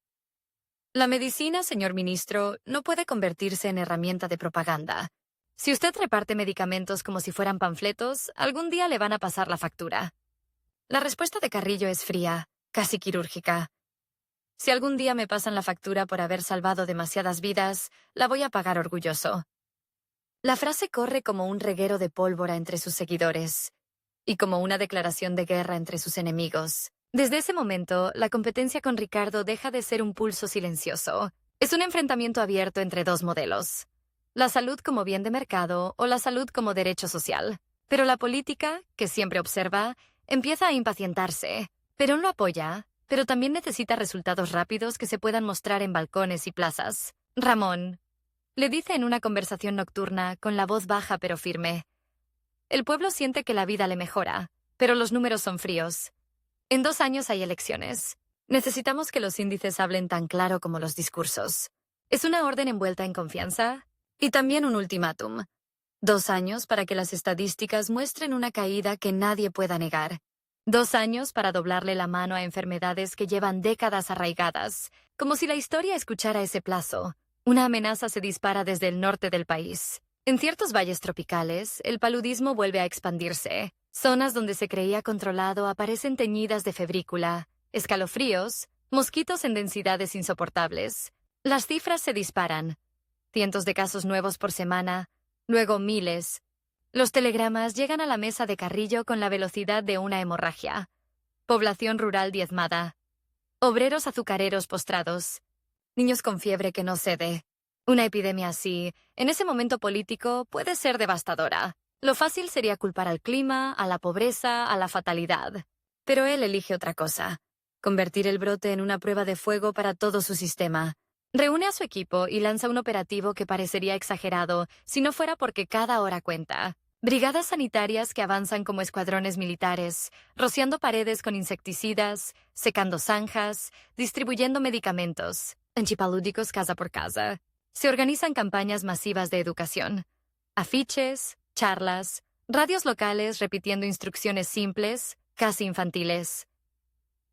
Speaker 1: La medicina, señor ministro, no puede convertirse en herramienta de propaganda. Si usted reparte medicamentos como si fueran panfletos, algún día le van a pasar la factura. La respuesta de Carrillo es fría, casi quirúrgica. Si algún día me pasan la factura por haber salvado demasiadas vidas, la voy a pagar orgulloso. La frase corre como un reguero de pólvora entre sus seguidores y como una declaración de guerra entre sus enemigos. Desde ese momento, la competencia con Ricardo deja de ser un pulso silencioso. Es un enfrentamiento abierto entre dos modelos. La salud como bien de mercado o la salud como derecho social. Pero la política, que siempre observa, empieza a impacientarse. Perón lo apoya, pero también necesita resultados rápidos que se puedan mostrar en balcones y plazas. Ramón le dice en una conversación nocturna, con la voz baja pero firme. El pueblo siente que la vida le mejora, pero los números son fríos. En 2 años hay elecciones. Necesitamos que los índices hablen tan claro como los discursos. Es una orden envuelta en confianza y también un ultimátum. 2 años para que las estadísticas muestren una caída que nadie pueda negar. 2 años para doblarle la mano a enfermedades que llevan décadas arraigadas, como si la historia escuchara ese plazo. Una amenaza se dispara desde el norte del país. En ciertos valles tropicales, el paludismo vuelve a expandirse. Zonas donde se creía controlado aparecen teñidas de febrícula, escalofríos, mosquitos en densidades insoportables. Las cifras se disparan. Cientos de casos nuevos por semana, luego miles. Los telegramas llegan a la mesa de Carrillo con la velocidad de una hemorragia. Población rural diezmada. Obreros azucareros postrados. Niños con fiebre que no cede. Una epidemia así, en ese momento político, puede ser devastadora. Lo fácil sería culpar al clima, a la pobreza, a la fatalidad. Pero él elige otra cosa. Convertir el brote en una prueba de fuego para todo su sistema. Reúne a su equipo y lanza un operativo que parecería exagerado si no fuera porque cada hora cuenta. Brigadas sanitarias que avanzan como escuadrones militares, rociando paredes con insecticidas, secando zanjas, distribuyendo medicamentos, anchipalúdicos casa por casa. Se organizan campañas masivas de educación. Afiches, charlas, radios locales repitiendo instrucciones simples, casi infantiles.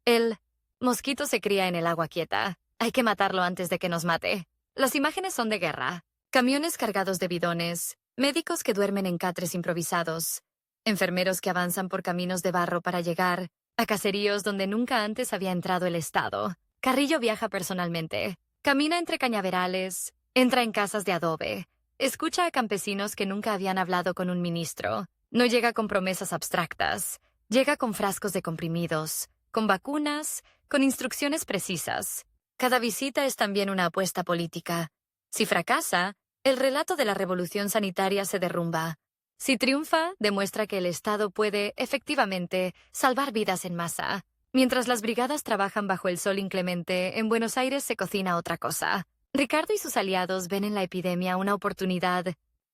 Speaker 1: El mosquito se cría en el agua quieta. Hay que matarlo antes de que nos mate. Las imágenes son de guerra. Camiones cargados de bidones, médicos que duermen en catres improvisados, enfermeros que avanzan por caminos de barro para llegar a caseríos donde nunca antes había entrado el Estado. Carrillo viaja personalmente. Camina entre cañaverales, entra en casas de adobe, escucha a campesinos que nunca habían hablado con un ministro. No llega con promesas abstractas. Llega con frascos de comprimidos, con vacunas, con instrucciones precisas. Cada visita es también una apuesta política. Si fracasa, el relato de la revolución sanitaria se derrumba. Si triunfa, demuestra que el Estado puede, efectivamente, salvar vidas en masa. Mientras las brigadas trabajan bajo el sol inclemente, en Buenos Aires se cocina otra cosa. Ricardo y sus aliados ven en la epidemia una oportunidad.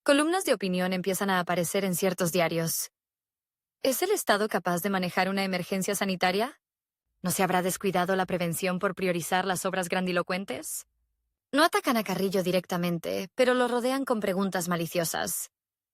Speaker 1: Columnas de opinión empiezan a aparecer en ciertos diarios. ¿Es el Estado capaz de manejar una emergencia sanitaria? ¿No se habrá descuidado la prevención por priorizar las obras grandilocuentes? No atacan a Carrillo directamente, pero lo rodean con preguntas maliciosas.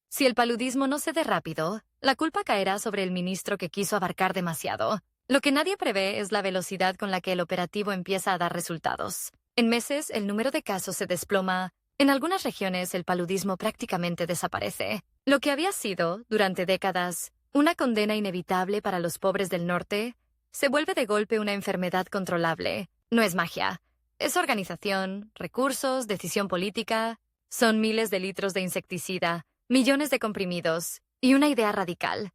Speaker 1: Si el paludismo no cede rápido, la culpa caerá sobre el ministro que quiso abarcar demasiado. Lo que nadie prevé es la velocidad con la que el operativo empieza a dar resultados. En meses, el número de casos se desploma. En algunas regiones, el paludismo prácticamente desaparece. Lo que había sido, durante décadas, una condena inevitable para los pobres del norte, se vuelve de golpe una enfermedad controlable. No es magia. Es organización, recursos, decisión política. Son miles de litros de insecticida, millones de comprimidos y una idea radical.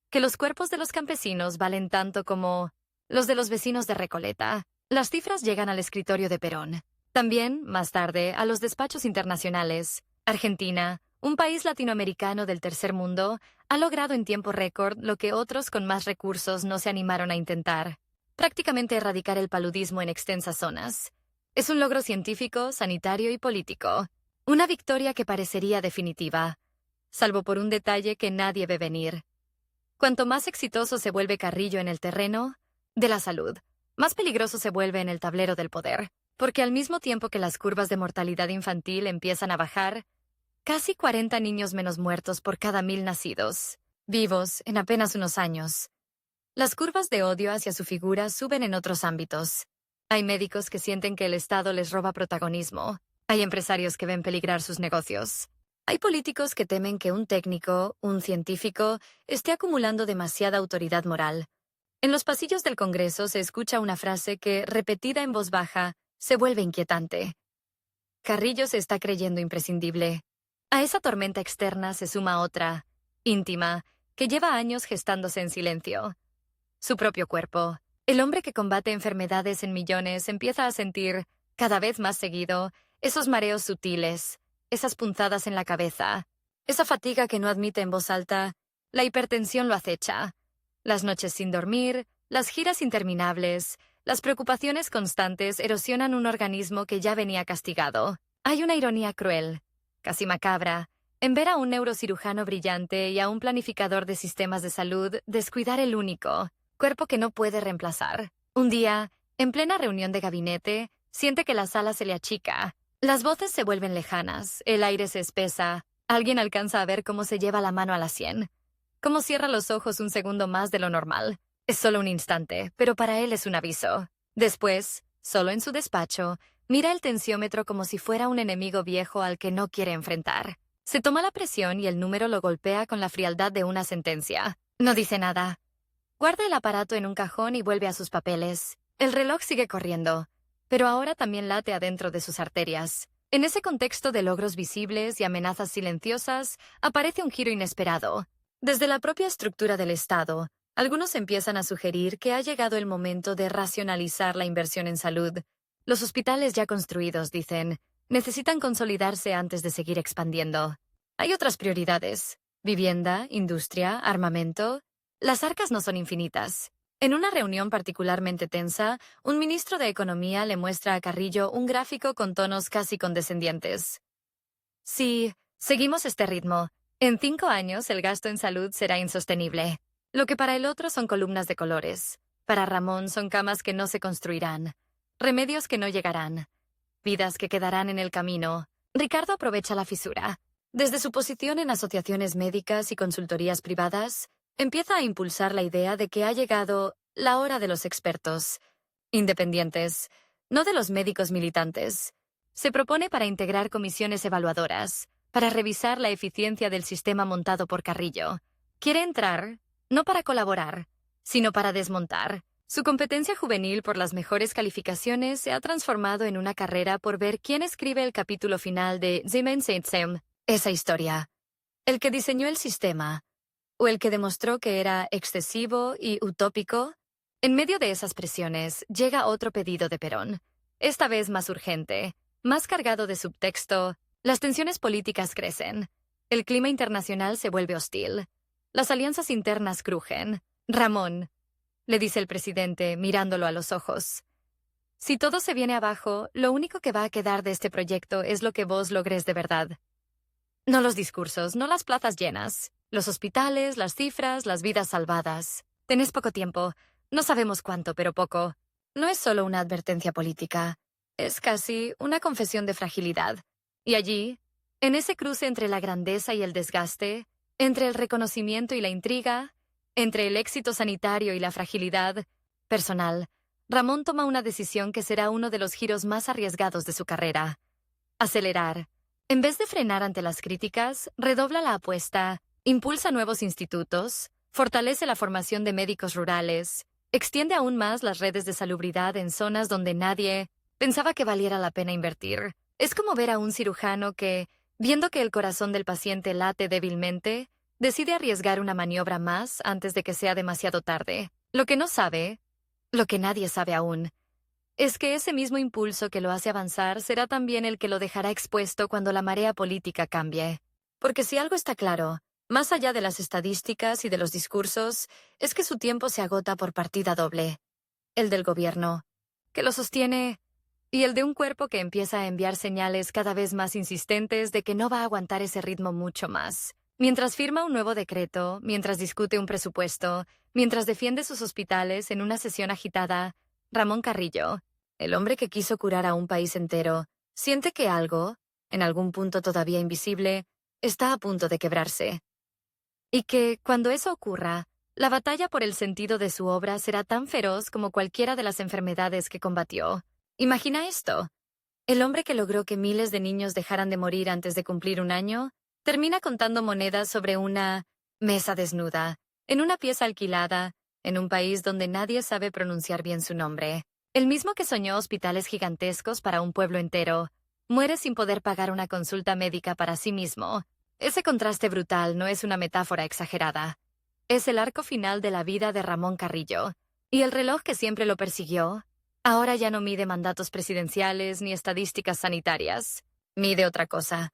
Speaker 1: Que los cuerpos de los campesinos valen tanto como los de los vecinos de Recoleta. Las cifras llegan al escritorio de Perón. También, más tarde, a los despachos internacionales. Argentina, un país latinoamericano del tercer mundo, ha logrado en tiempo récord lo que otros con más recursos no se animaron a intentar. Prácticamente erradicar el paludismo en extensas zonas. Es un logro científico, sanitario y político. Una victoria que parecería definitiva, salvo por un detalle que nadie ve venir. Cuanto más exitoso se vuelve Carrillo en el terreno de la salud, más peligroso se vuelve en el tablero del poder, porque al mismo tiempo que las curvas de mortalidad infantil empiezan a bajar, casi 40 niños menos muertos por cada 1000 nacidos, vivos en apenas unos años. Las curvas de odio hacia su figura suben en otros ámbitos. Hay médicos que sienten que el Estado les roba protagonismo. Hay empresarios que ven peligrar sus negocios. Hay políticos que temen que un técnico, un científico, esté acumulando demasiada autoridad moral. En los pasillos del Congreso se escucha una frase que, repetida en voz baja, se vuelve inquietante. Carrillo se está creyendo imprescindible. A esa tormenta externa se suma otra, íntima, que lleva años gestándose en silencio. Su propio cuerpo. El hombre que combate enfermedades en millones empieza a sentir, cada vez más seguido, esos mareos sutiles, esas punzadas en la cabeza, esa fatiga que no admite en voz alta. La hipertensión lo acecha. Las noches sin dormir, las giras interminables, las preocupaciones constantes erosionan un organismo que ya venía castigado. Hay una ironía cruel, casi macabra, en ver a un neurocirujano brillante y a un planificador de sistemas de salud descuidar el único cuerpo que no puede reemplazar. Un día, en plena reunión de gabinete, siente que la sala se le achica. Las voces se vuelven lejanas, el aire se espesa, Alguien alcanza a ver cómo se lleva la mano a la sien, cómo cierra los ojos un segundo más de lo normal. Es solo un instante, pero para él es un aviso. Después, solo en su despacho, mira el tensiómetro como si fuera un enemigo viejo al que no quiere enfrentar. Se toma la presión y el número lo golpea con la frialdad de una sentencia. No dice nada. Guarda el aparato en un cajón y vuelve a sus papeles. El reloj sigue corriendo, pero ahora también late adentro de sus arterias. En ese contexto de logros visibles y amenazas silenciosas, aparece un giro inesperado. Desde la propia estructura del Estado, algunos empiezan a sugerir que ha llegado el momento de racionalizar la inversión en salud. Los hospitales ya construidos, dicen, necesitan consolidarse antes de seguir expandiendo. Hay otras prioridades: vivienda, industria, armamento. Las arcas no son infinitas. En una reunión particularmente tensa, un ministro de Economía le muestra a Carrillo un gráfico con tonos casi condescendientes. Si seguimos este ritmo, en 5 años el gasto en salud será insostenible. Lo que para el otro son columnas de colores. Para Ramón son camas que no se construirán, remedios que no llegarán, vidas que quedarán en el camino. Ricardo aprovecha la fisura. Desde su posición en asociaciones médicas y consultorías privadas, empieza a impulsar la idea de que ha llegado la hora de los expertos, independientes, no de los médicos militantes. Se propone para integrar comisiones evaluadoras, para revisar la eficiencia del sistema montado por Carrillo. Quiere entrar, no para colaborar, sino para desmontar. Su competencia juvenil por las mejores calificaciones se ha transformado en una carrera por ver quién escribe el capítulo final de Zemen Seinsem, esa historia. El que diseñó el sistema, o el que demostró que era excesivo y utópico. En medio de esas presiones, llega otro pedido de Perón, esta vez más urgente, más cargado de subtexto. Las tensiones políticas crecen. El clima internacional se vuelve hostil. Las alianzas internas crujen. Ramón, le dice el presidente, mirándolo a los ojos, si todo se viene abajo, lo único que va a quedar de este proyecto es lo que vos logres de verdad. No los discursos, no las plazas llenas. Los hospitales, las cifras, las vidas salvadas. Tenés poco tiempo. No sabemos cuánto, pero poco. No es solo una advertencia política. Es casi una confesión de fragilidad. Y allí, en ese cruce entre la grandeza y el desgaste, entre el reconocimiento y la intriga, entre el éxito sanitario y la fragilidad personal, Ramón toma una decisión que será uno de los giros más arriesgados de su carrera. Acelerar. En vez de frenar ante las críticas, redobla la apuesta, impulsa nuevos institutos, fortalece la formación de médicos rurales, extiende aún más las redes de salubridad en zonas donde nadie pensaba que valiera la pena invertir. Es como ver a un cirujano que, viendo que el corazón del paciente late débilmente, decide arriesgar una maniobra más antes de que sea demasiado tarde. Lo que no sabe, lo que nadie sabe aún, es que ese mismo impulso que lo hace avanzar será también el que lo dejará expuesto cuando la marea política cambie. Porque si algo está claro, más allá de las estadísticas y de los discursos, es que su tiempo se agota por partida doble. El del gobierno, que lo sostiene, y el de un cuerpo que empieza a enviar señales cada vez más insistentes de que no va a aguantar ese ritmo mucho más. Mientras firma un nuevo decreto, mientras discute un presupuesto, mientras defiende sus hospitales en una sesión agitada, Ramón Carrillo, el hombre que quiso curar a un país entero, siente que algo, en algún punto todavía invisible, está a punto de quebrarse. Y que, cuando eso ocurra, la batalla por el sentido de su obra será tan feroz como cualquiera de las enfermedades que combatió. Imagina esto. El hombre que logró que miles de niños dejaran de morir antes de cumplir 1 año, termina contando monedas sobre una mesa desnuda, en una pieza alquilada, en un país donde nadie sabe pronunciar bien su nombre. El mismo que soñó hospitales gigantescos para un pueblo entero, muere sin poder pagar una consulta médica para sí mismo. Ese contraste brutal no es una metáfora exagerada. Es el arco final de la vida de Ramón Carrillo. Y el reloj que siempre lo persiguió, ahora ya no mide mandatos presidenciales ni estadísticas sanitarias. Mide otra cosa.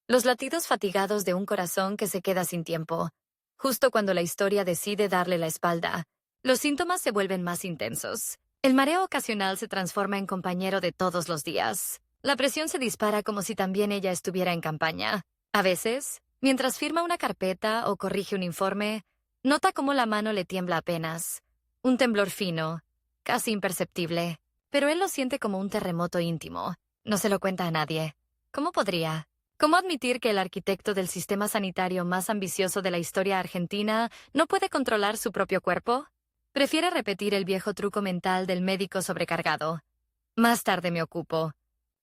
Speaker 1: Los latidos fatigados de un corazón que se queda sin tiempo. Justo cuando la historia decide darle la espalda, los síntomas se vuelven más intensos. El mareo ocasional se transforma en compañero de todos los días. La presión se dispara como si también ella estuviera en campaña. A veces, mientras firma una carpeta o corrige un informe, nota cómo la mano le tiembla apenas. Un temblor fino, casi imperceptible. Pero él lo siente como un terremoto íntimo. No se lo cuenta a nadie. ¿Cómo podría? ¿Cómo admitir que el arquitecto del sistema sanitario más ambicioso de la historia argentina no puede controlar su propio cuerpo? Prefiere repetir el viejo truco mental del médico sobrecargado. Más tarde me ocupo.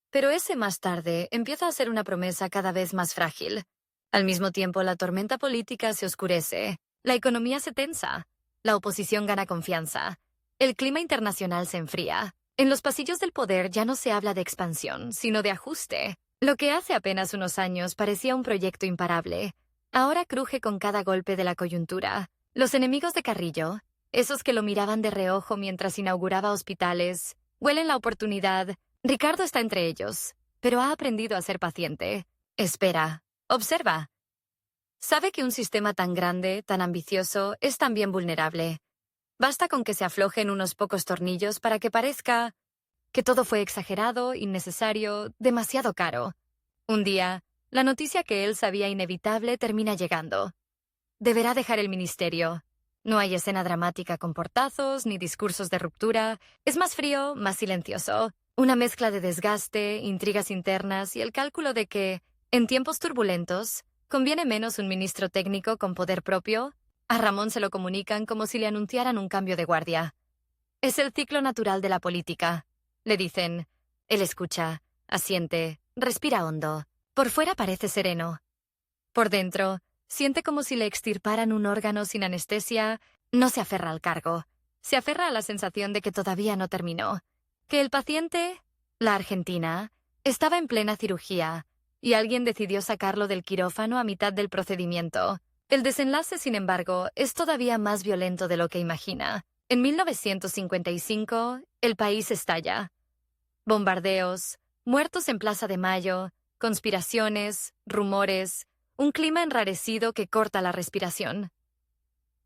Speaker 1: Pero ese más tarde empieza a ser una promesa cada vez más frágil. Al mismo tiempo, la tormenta política se oscurece, la economía se tensa, la oposición gana confianza, el clima internacional se enfría. En los pasillos del poder ya no se habla de expansión, sino de ajuste. Lo que hace apenas unos años parecía un proyecto imparable, ahora cruje con cada golpe de la coyuntura. Los enemigos de Carrillo, esos que lo miraban de reojo mientras inauguraba hospitales, huelen la oportunidad. Ricardo está entre ellos, pero ha aprendido a ser paciente. Espera, observa. Sabe que un sistema tan grande, tan ambicioso, es también vulnerable. Basta con que se aflojen unos pocos tornillos para que parezca que todo fue exagerado, innecesario, demasiado caro. Un día, la noticia que él sabía inevitable termina llegando. Deberá dejar el ministerio. No hay escena dramática con portazos ni discursos de ruptura. Es más frío, más silencioso. Una mezcla de desgaste, intrigas internas y el cálculo de que, en tiempos turbulentos, conviene menos un ministro técnico con poder propio. A Ramón se lo comunican como si le anunciaran un cambio de guardia. Es el ciclo natural de la política. Le dicen. Él escucha, asiente, respira hondo. Por fuera parece sereno. Por dentro, siente como si le extirparan un órgano sin anestesia. No se aferra al cargo. Se aferra a la sensación de que todavía no terminó. Que el paciente, la Argentina, estaba en plena cirugía, y alguien decidió sacarlo del quirófano a mitad del procedimiento. El desenlace, sin embargo, es todavía más violento de lo que imagina. En 1955, el país estalla. Bombardeos, muertos en Plaza de Mayo, conspiraciones, rumores, un clima enrarecido que corta la respiración.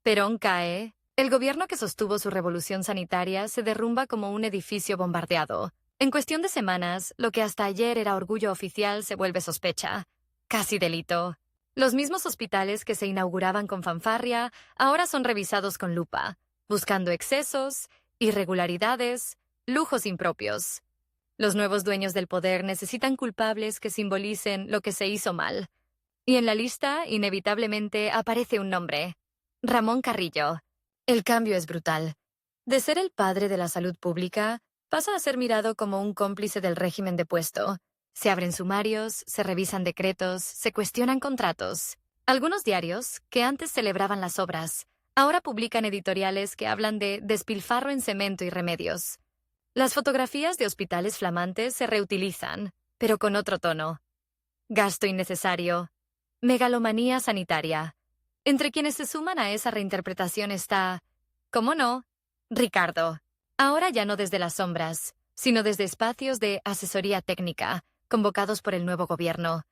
Speaker 1: Perón cae. El gobierno que sostuvo su revolución sanitaria se derrumba como un edificio bombardeado. En cuestión de semanas, lo que hasta ayer era orgullo oficial se vuelve sospecha, casi delito. Los mismos hospitales que se inauguraban con fanfarria ahora son revisados con lupa, buscando excesos, irregularidades, lujos impropios. Los nuevos dueños del poder necesitan culpables que simbolicen lo que se hizo mal. Y en la lista, inevitablemente, aparece un nombre: Ramón Carrillo. El cambio es brutal. De ser el padre de la salud pública, pasa a ser mirado como un cómplice del régimen depuesto. Se abren sumarios, se revisan decretos, se cuestionan contratos. Algunos diarios, que antes celebraban las obras, ahora publican editoriales que hablan de despilfarro en cemento y remedios. Las fotografías de hospitales flamantes se reutilizan, pero con otro tono. Gasto innecesario. Megalomanía sanitaria. Entre quienes se suman a esa reinterpretación está, ¿cómo no?, Ricardo. Ahora ya no desde las sombras, sino desde espacios de asesoría técnica, convocados por el nuevo gobierno.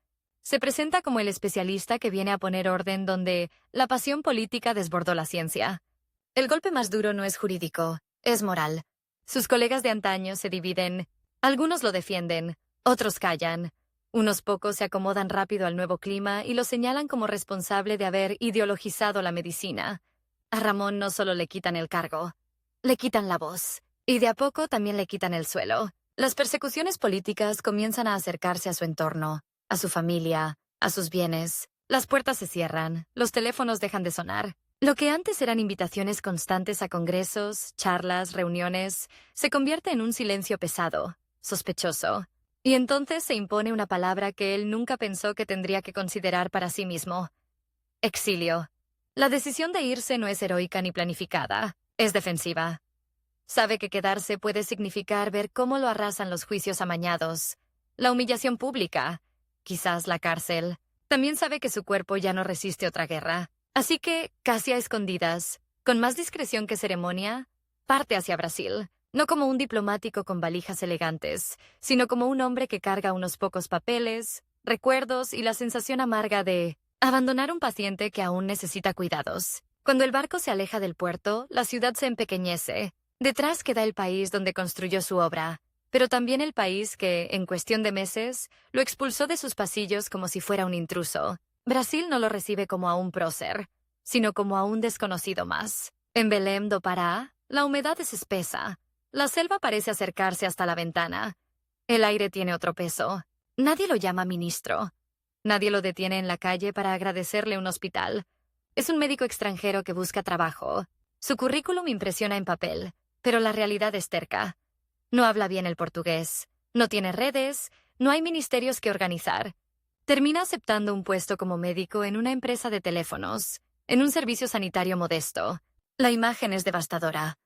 Speaker 1: Se presenta como el especialista que viene a poner orden donde la pasión política desbordó la ciencia. El golpe más duro no es jurídico, es moral. Sus colegas de antaño se dividen. Algunos lo defienden, otros callan. Unos pocos se acomodan rápido al nuevo clima y lo señalan como responsable de haber ideologizado la medicina. A Ramón no solo le quitan el cargo, le quitan la voz. Y de a poco también le quitan el suelo. Las persecuciones políticas comienzan a acercarse a su entorno, a su familia, a sus bienes. Las puertas se cierran, los teléfonos dejan de sonar. Lo que antes eran invitaciones constantes a congresos, charlas, reuniones, se convierte en un silencio pesado, sospechoso. Y entonces se impone una palabra que él nunca pensó que tendría que considerar para sí mismo: exilio. La decisión de irse no es heroica ni planificada, es defensiva. Sabe que quedarse puede significar ver cómo lo arrasan los juicios amañados, la humillación pública, quizás la cárcel. También sabe que su cuerpo ya no resiste otra guerra. Así que, casi a escondidas, con más discreción que ceremonia, parte hacia Brasil, no como un diplomático con valijas elegantes, sino como un hombre que carga unos pocos papeles, recuerdos y la sensación amarga de abandonar un paciente que aún necesita cuidados. Cuando el barco se aleja del puerto, la ciudad se empequeñece. Detrás queda el país donde construyó su obra, pero también el país que, en cuestión de meses, lo expulsó de sus pasillos como si fuera un intruso. Brasil no lo recibe como a un prócer, sino como a un desconocido más. En Belém do Pará, la humedad es espesa. La selva parece acercarse hasta la ventana. El aire tiene otro peso. Nadie lo llama ministro. Nadie lo detiene en la calle para agradecerle un hospital. Es un médico extranjero que busca trabajo. Su currículum impresiona en papel, pero la realidad es terca. No habla bien el portugués, no tiene redes, no hay ministerios que organizar. Termina aceptando un puesto como médico en una empresa de teléfonos, en un servicio sanitario modesto. La imagen es devastadora.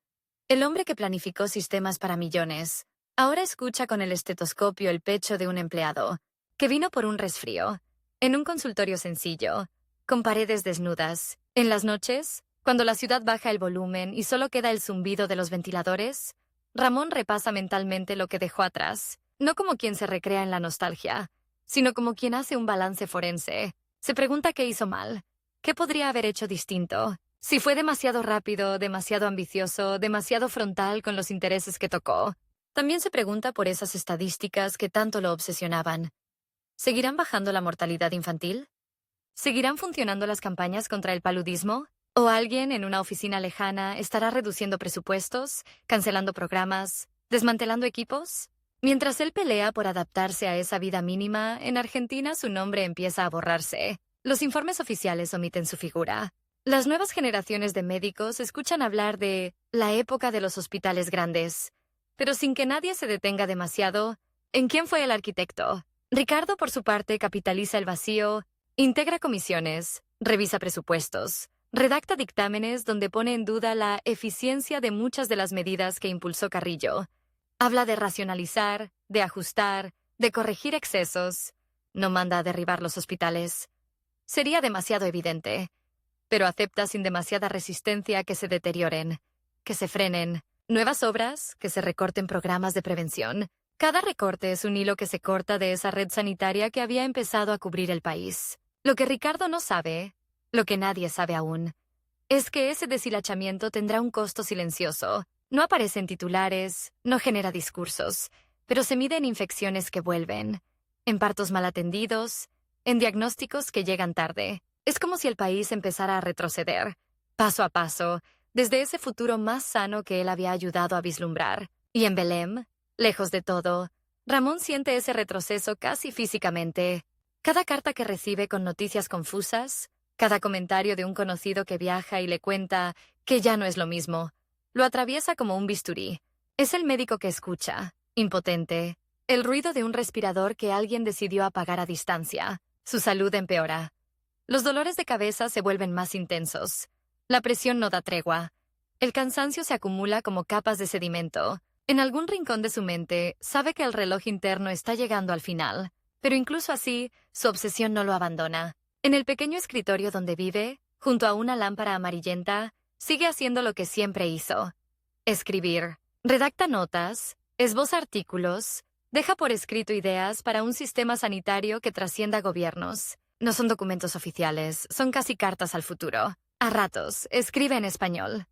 Speaker 1: El hombre que planificó sistemas para millones, ahora escucha con el estetoscopio el pecho de un empleado, que vino por un resfrío, en un consultorio sencillo, con paredes desnudas. En las noches, cuando la ciudad baja el volumen y solo queda el zumbido de los ventiladores, Ramón repasa mentalmente lo que dejó atrás, no como quien se recrea en la nostalgia, sino como quien hace un balance forense. Se pregunta qué hizo mal, qué podría haber hecho distinto, si fue demasiado rápido, demasiado ambicioso, demasiado frontal con los intereses que tocó. También se pregunta por esas estadísticas que tanto lo obsesionaban. ¿Seguirán bajando la mortalidad infantil? ¿Seguirán funcionando las campañas contra el paludismo? ¿O alguien en una oficina lejana estará reduciendo presupuestos, cancelando programas, desmantelando equipos? Mientras él pelea por adaptarse a esa vida mínima, en Argentina su nombre empieza a borrarse. Los informes oficiales omiten su figura. Las nuevas generaciones de médicos escuchan hablar de la época de los hospitales grandes, pero sin que nadie se detenga demasiado en quién fue el arquitecto. Ricardo, por su parte, capitaliza el vacío, integra comisiones, revisa presupuestos, redacta dictámenes donde pone en duda la eficiencia de muchas de las medidas que impulsó Carrillo. Habla de racionalizar, de ajustar, de corregir excesos. No manda a derribar los hospitales. Sería demasiado evidente, pero acepta sin demasiada resistencia que se deterioren, que se frenen. Nuevas obras, que se recorten programas de prevención. Cada recorte es un hilo que se corta de esa red sanitaria que había empezado a cubrir el país. Lo que Ricardo no sabe, lo que nadie sabe aún, es que ese deshilachamiento tendrá un costo silencioso. No aparece en titulares, no genera discursos, pero se mide en infecciones que vuelven, en partos mal atendidos, en diagnósticos que llegan tarde. Es como si el país empezara a retroceder, paso a paso, desde ese futuro más sano que él había ayudado a vislumbrar. Y en Belém, lejos de todo, Ramón siente ese retroceso casi físicamente. Cada carta que recibe con noticias confusas, cada comentario de un conocido que viaja y le cuenta que ya no es lo mismo, lo atraviesa como un bisturí. Es el médico que escucha, impotente, el ruido de un respirador que alguien decidió apagar a distancia. Su salud empeora. Los dolores de cabeza se vuelven más intensos. La presión no da tregua. El cansancio se acumula como capas de sedimento. En algún rincón de su mente, sabe que el reloj interno está llegando al final, pero incluso así, su obsesión no lo abandona. En el pequeño escritorio donde vive, junto a una lámpara amarillenta, sigue haciendo lo que siempre hizo: escribir. Redacta notas, esboza artículos, deja por escrito ideas para un sistema sanitario que trascienda gobiernos. No son documentos oficiales, son casi cartas al futuro. A ratos, escribe en español.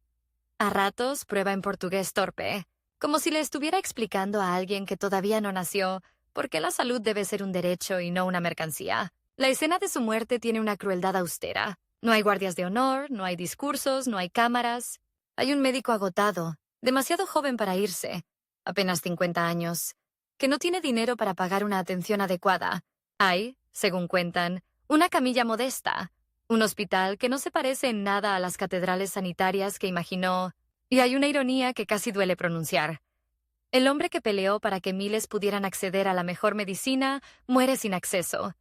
Speaker 1: A ratos, prueba en portugués torpe, como si le estuviera explicando a alguien que todavía no nació por qué la salud debe ser un derecho y no una mercancía. La escena de su muerte tiene una crueldad austera. No hay guardias de honor, no hay discursos, no hay cámaras. Hay un médico agotado, demasiado joven para irse, apenas 50 años, que no tiene dinero para pagar una atención adecuada. Hay, según cuentan, una camilla modesta, un hospital que no se parece en nada a las catedrales sanitarias que imaginó, y hay una ironía que casi duele pronunciar. El hombre que peleó para que miles pudieran acceder a la mejor medicina muere sin acceso.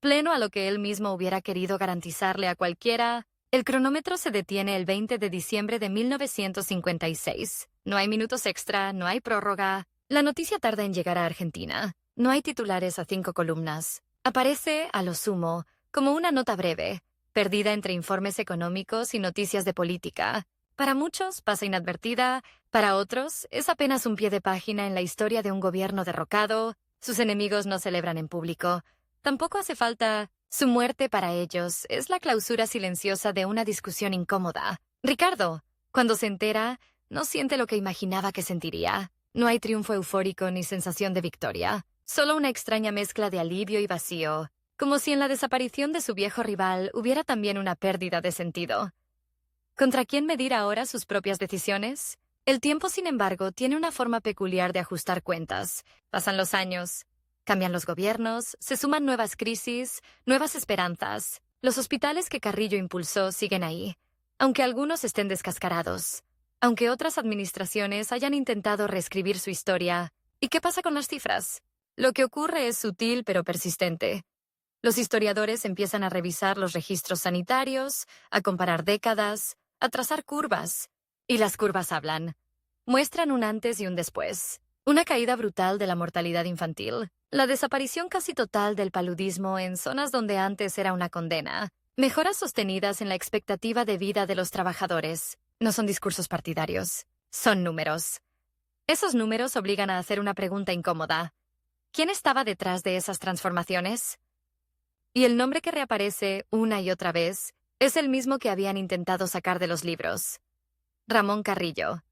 Speaker 1: Pleno a lo que él mismo hubiera querido garantizarle a cualquiera, el cronómetro se detiene el 20 de diciembre de 1956. No hay minutos extra, no hay prórroga. La noticia tarda en llegar a Argentina. No hay titulares a 5 columnas. Aparece, a lo sumo, como una nota breve, perdida entre informes económicos y noticias de política. Para muchos pasa inadvertida, para otros es apenas un pie de página en la historia de un gobierno derrocado. Sus enemigos no celebran en público. Tampoco hace falta. Su muerte para ellos es la clausura silenciosa de una discusión incómoda. Ricardo, cuando se entera, no siente lo que imaginaba que sentiría. No hay triunfo eufórico ni sensación de victoria. Solo una extraña mezcla de alivio y vacío, como si en la desaparición de su viejo rival hubiera también una pérdida de sentido. ¿Contra quién medir ahora sus propias decisiones? El tiempo, sin embargo, tiene una forma peculiar de ajustar cuentas. Pasan los años. Cambian los gobiernos, se suman nuevas crisis, nuevas esperanzas. Los hospitales que Carrillo impulsó siguen ahí, aunque algunos estén descascarados, aunque otras administraciones hayan intentado reescribir su historia. ¿Y qué pasa con las cifras? Lo que ocurre es sutil pero persistente. Los historiadores empiezan a revisar los registros sanitarios, a comparar décadas, a trazar curvas. Y las curvas hablan. Muestran un antes y un después. Una caída brutal de la mortalidad infantil, la desaparición casi total del paludismo en zonas donde antes era una condena, mejoras sostenidas en la expectativa de vida de los trabajadores. No son discursos partidarios, son números. Esos números obligan a hacer una pregunta incómoda. ¿Quién estaba detrás de esas transformaciones? Y el nombre que reaparece una y otra vez es el mismo que habían intentado sacar de los libros. Ramón Carrillo.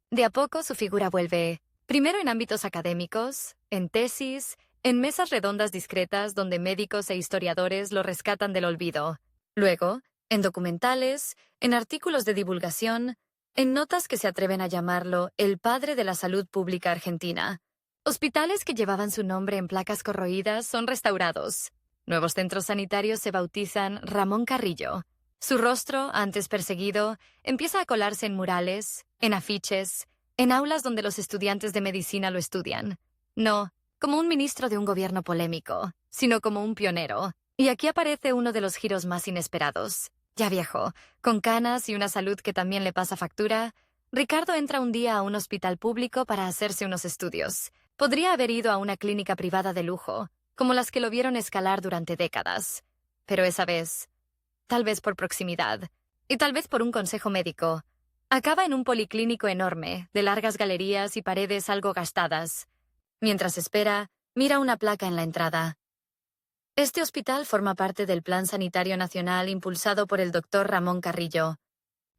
Speaker 1: De a poco su figura vuelve, primero en ámbitos académicos, en tesis, en mesas redondas discretas donde médicos e historiadores lo rescatan del olvido. Luego, en documentales, en artículos de divulgación, en notas que se atreven a llamarlo el padre de la salud pública argentina. Hospitales que llevaban su nombre en placas corroídas son restaurados. Nuevos centros sanitarios se bautizan Ramón Carrillo. Su rostro, antes perseguido, empieza a colarse en murales, en afiches, en aulas donde los estudiantes de medicina lo estudian. No como un ministro de un gobierno polémico, sino como un pionero. Y aquí aparece uno de los giros más inesperados. Ya viejo, con canas y una salud que también le pasa factura, Ricardo entra un día a un hospital público para hacerse unos estudios. Podría haber ido a una clínica privada de lujo, como las que lo vieron escalar durante décadas. Pero esa vez, tal vez por proximidad, y tal vez por un consejo médico, acaba en un policlínico enorme, de largas galerías y paredes algo gastadas. Mientras espera, mira una placa en la entrada. Este hospital forma parte del Plan Sanitario Nacional impulsado por el doctor Ramón Carrillo.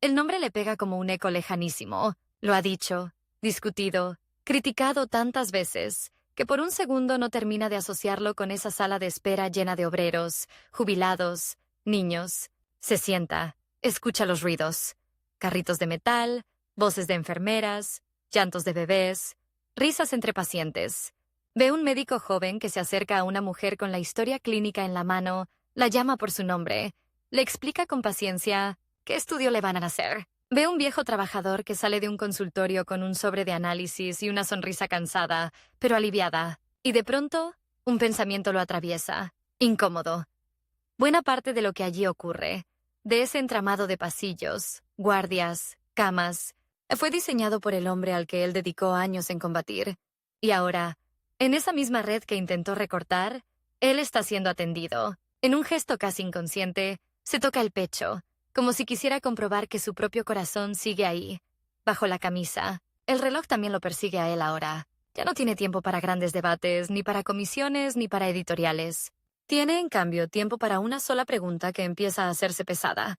Speaker 1: El nombre le pega como un eco lejanísimo. Lo ha dicho, discutido, criticado tantas veces, que por un segundo no termina de asociarlo con esa sala de espera llena de obreros, jubilados, niños. Se sienta, escucha los ruidos. Carritos de metal, voces de enfermeras, llantos de bebés, risas entre pacientes. Ve un médico joven que se acerca a una mujer con la historia clínica en la mano, la llama por su nombre, le explica con paciencia qué estudio le van a hacer. Ve un viejo trabajador que sale de un consultorio con un sobre de análisis y una sonrisa cansada, pero aliviada. Y de pronto, un pensamiento lo atraviesa, incómodo. Buena parte de lo que allí ocurre, de ese entramado de pasillos, guardias, camas, fue diseñado por el hombre al que él dedicó años en combatir. Y ahora, en esa misma red que intentó recortar, él está siendo atendido. En un gesto casi inconsciente, se toca el pecho, como si quisiera comprobar que su propio corazón sigue ahí, bajo la camisa. El reloj también lo persigue a él ahora. Ya no tiene tiempo para grandes debates, ni para comisiones, ni para editoriales. Tiene, en cambio, tiempo para una sola pregunta que empieza a hacerse pesada.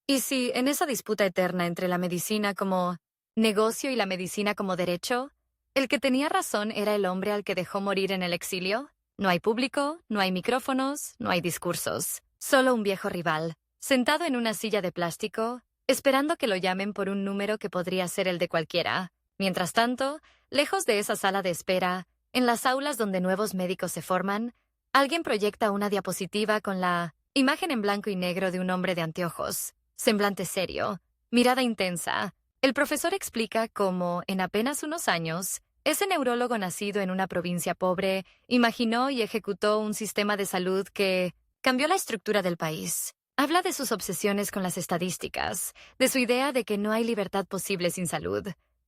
Speaker 1: ¿Y si, en esa disputa eterna entre la medicina como negocio y la medicina como derecho, el que tenía razón era el hombre al que dejó morir en el exilio? No hay público, no hay micrófonos, no hay discursos. Solo un viejo rival, sentado en una silla de plástico, esperando que lo llamen por un número que podría ser el de cualquiera. Mientras tanto, lejos de esa sala de espera, en las aulas donde nuevos médicos se forman, alguien proyecta una diapositiva con la imagen en blanco y negro de un hombre de anteojos, semblante serio, mirada intensa. El profesor explica cómo, en apenas unos años, ese neurólogo nacido en una provincia pobre imaginó y ejecutó un sistema de salud que cambió la estructura del país. Habla de sus obsesiones con las estadísticas, de su idea de que no hay libertad posible sin salud,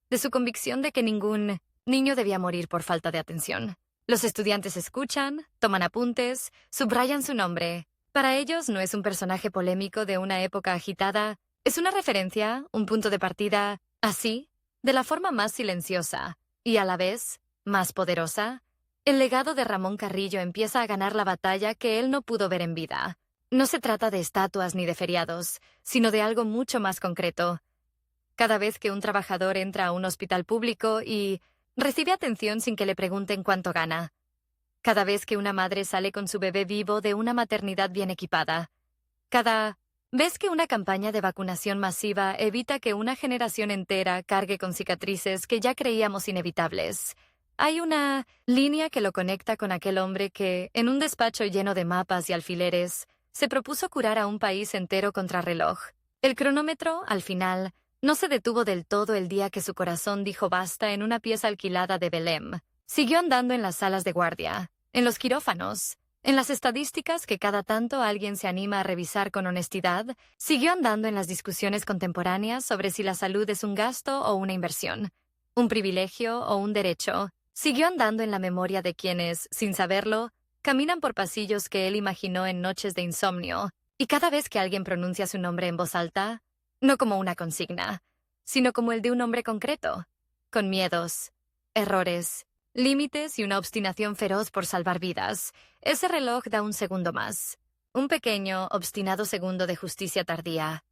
Speaker 1: de su convicción de que ningún niño debía morir por falta de atención. Los estudiantes escuchan, toman apuntes, subrayan su nombre. Para ellos no es un personaje polémico de una época agitada, es una referencia, un punto de partida, así, de la forma más silenciosa y a la vez más poderosa. El legado de Ramón Carrillo empieza a ganar la batalla que él no pudo ver en vida. No se trata de estatuas ni de feriados, sino de algo mucho más concreto. Cada vez que un trabajador entra a un hospital público y recibe atención sin que le pregunten cuánto gana. Cada vez que una madre sale con su bebé vivo de una maternidad bien equipada. Cada vez que una campaña de vacunación masiva evita que una generación entera cargue con cicatrices que ya creíamos inevitables. Hay una línea que lo conecta con aquel hombre que, en un despacho lleno de mapas y alfileres, se propuso curar a un país entero contra reloj. El cronómetro, al final, no se detuvo del todo el día que su corazón dijo basta en una pieza alquilada de Belém. Siguió andando en las salas de guardia, en los quirófanos, en las estadísticas que cada tanto alguien se anima a revisar con honestidad. Siguió andando en las discusiones contemporáneas sobre si la salud es un gasto o una inversión, un privilegio o un derecho. Siguió andando en la memoria de quienes, sin saberlo, caminan por pasillos que él imaginó en noches de insomnio, y cada vez que alguien pronuncia su nombre en voz alta, no como una consigna, sino como el de un hombre concreto, con miedos, errores, límites y una obstinación feroz por salvar vidas, ese reloj da un segundo más. Un pequeño, obstinado segundo de justicia tardía.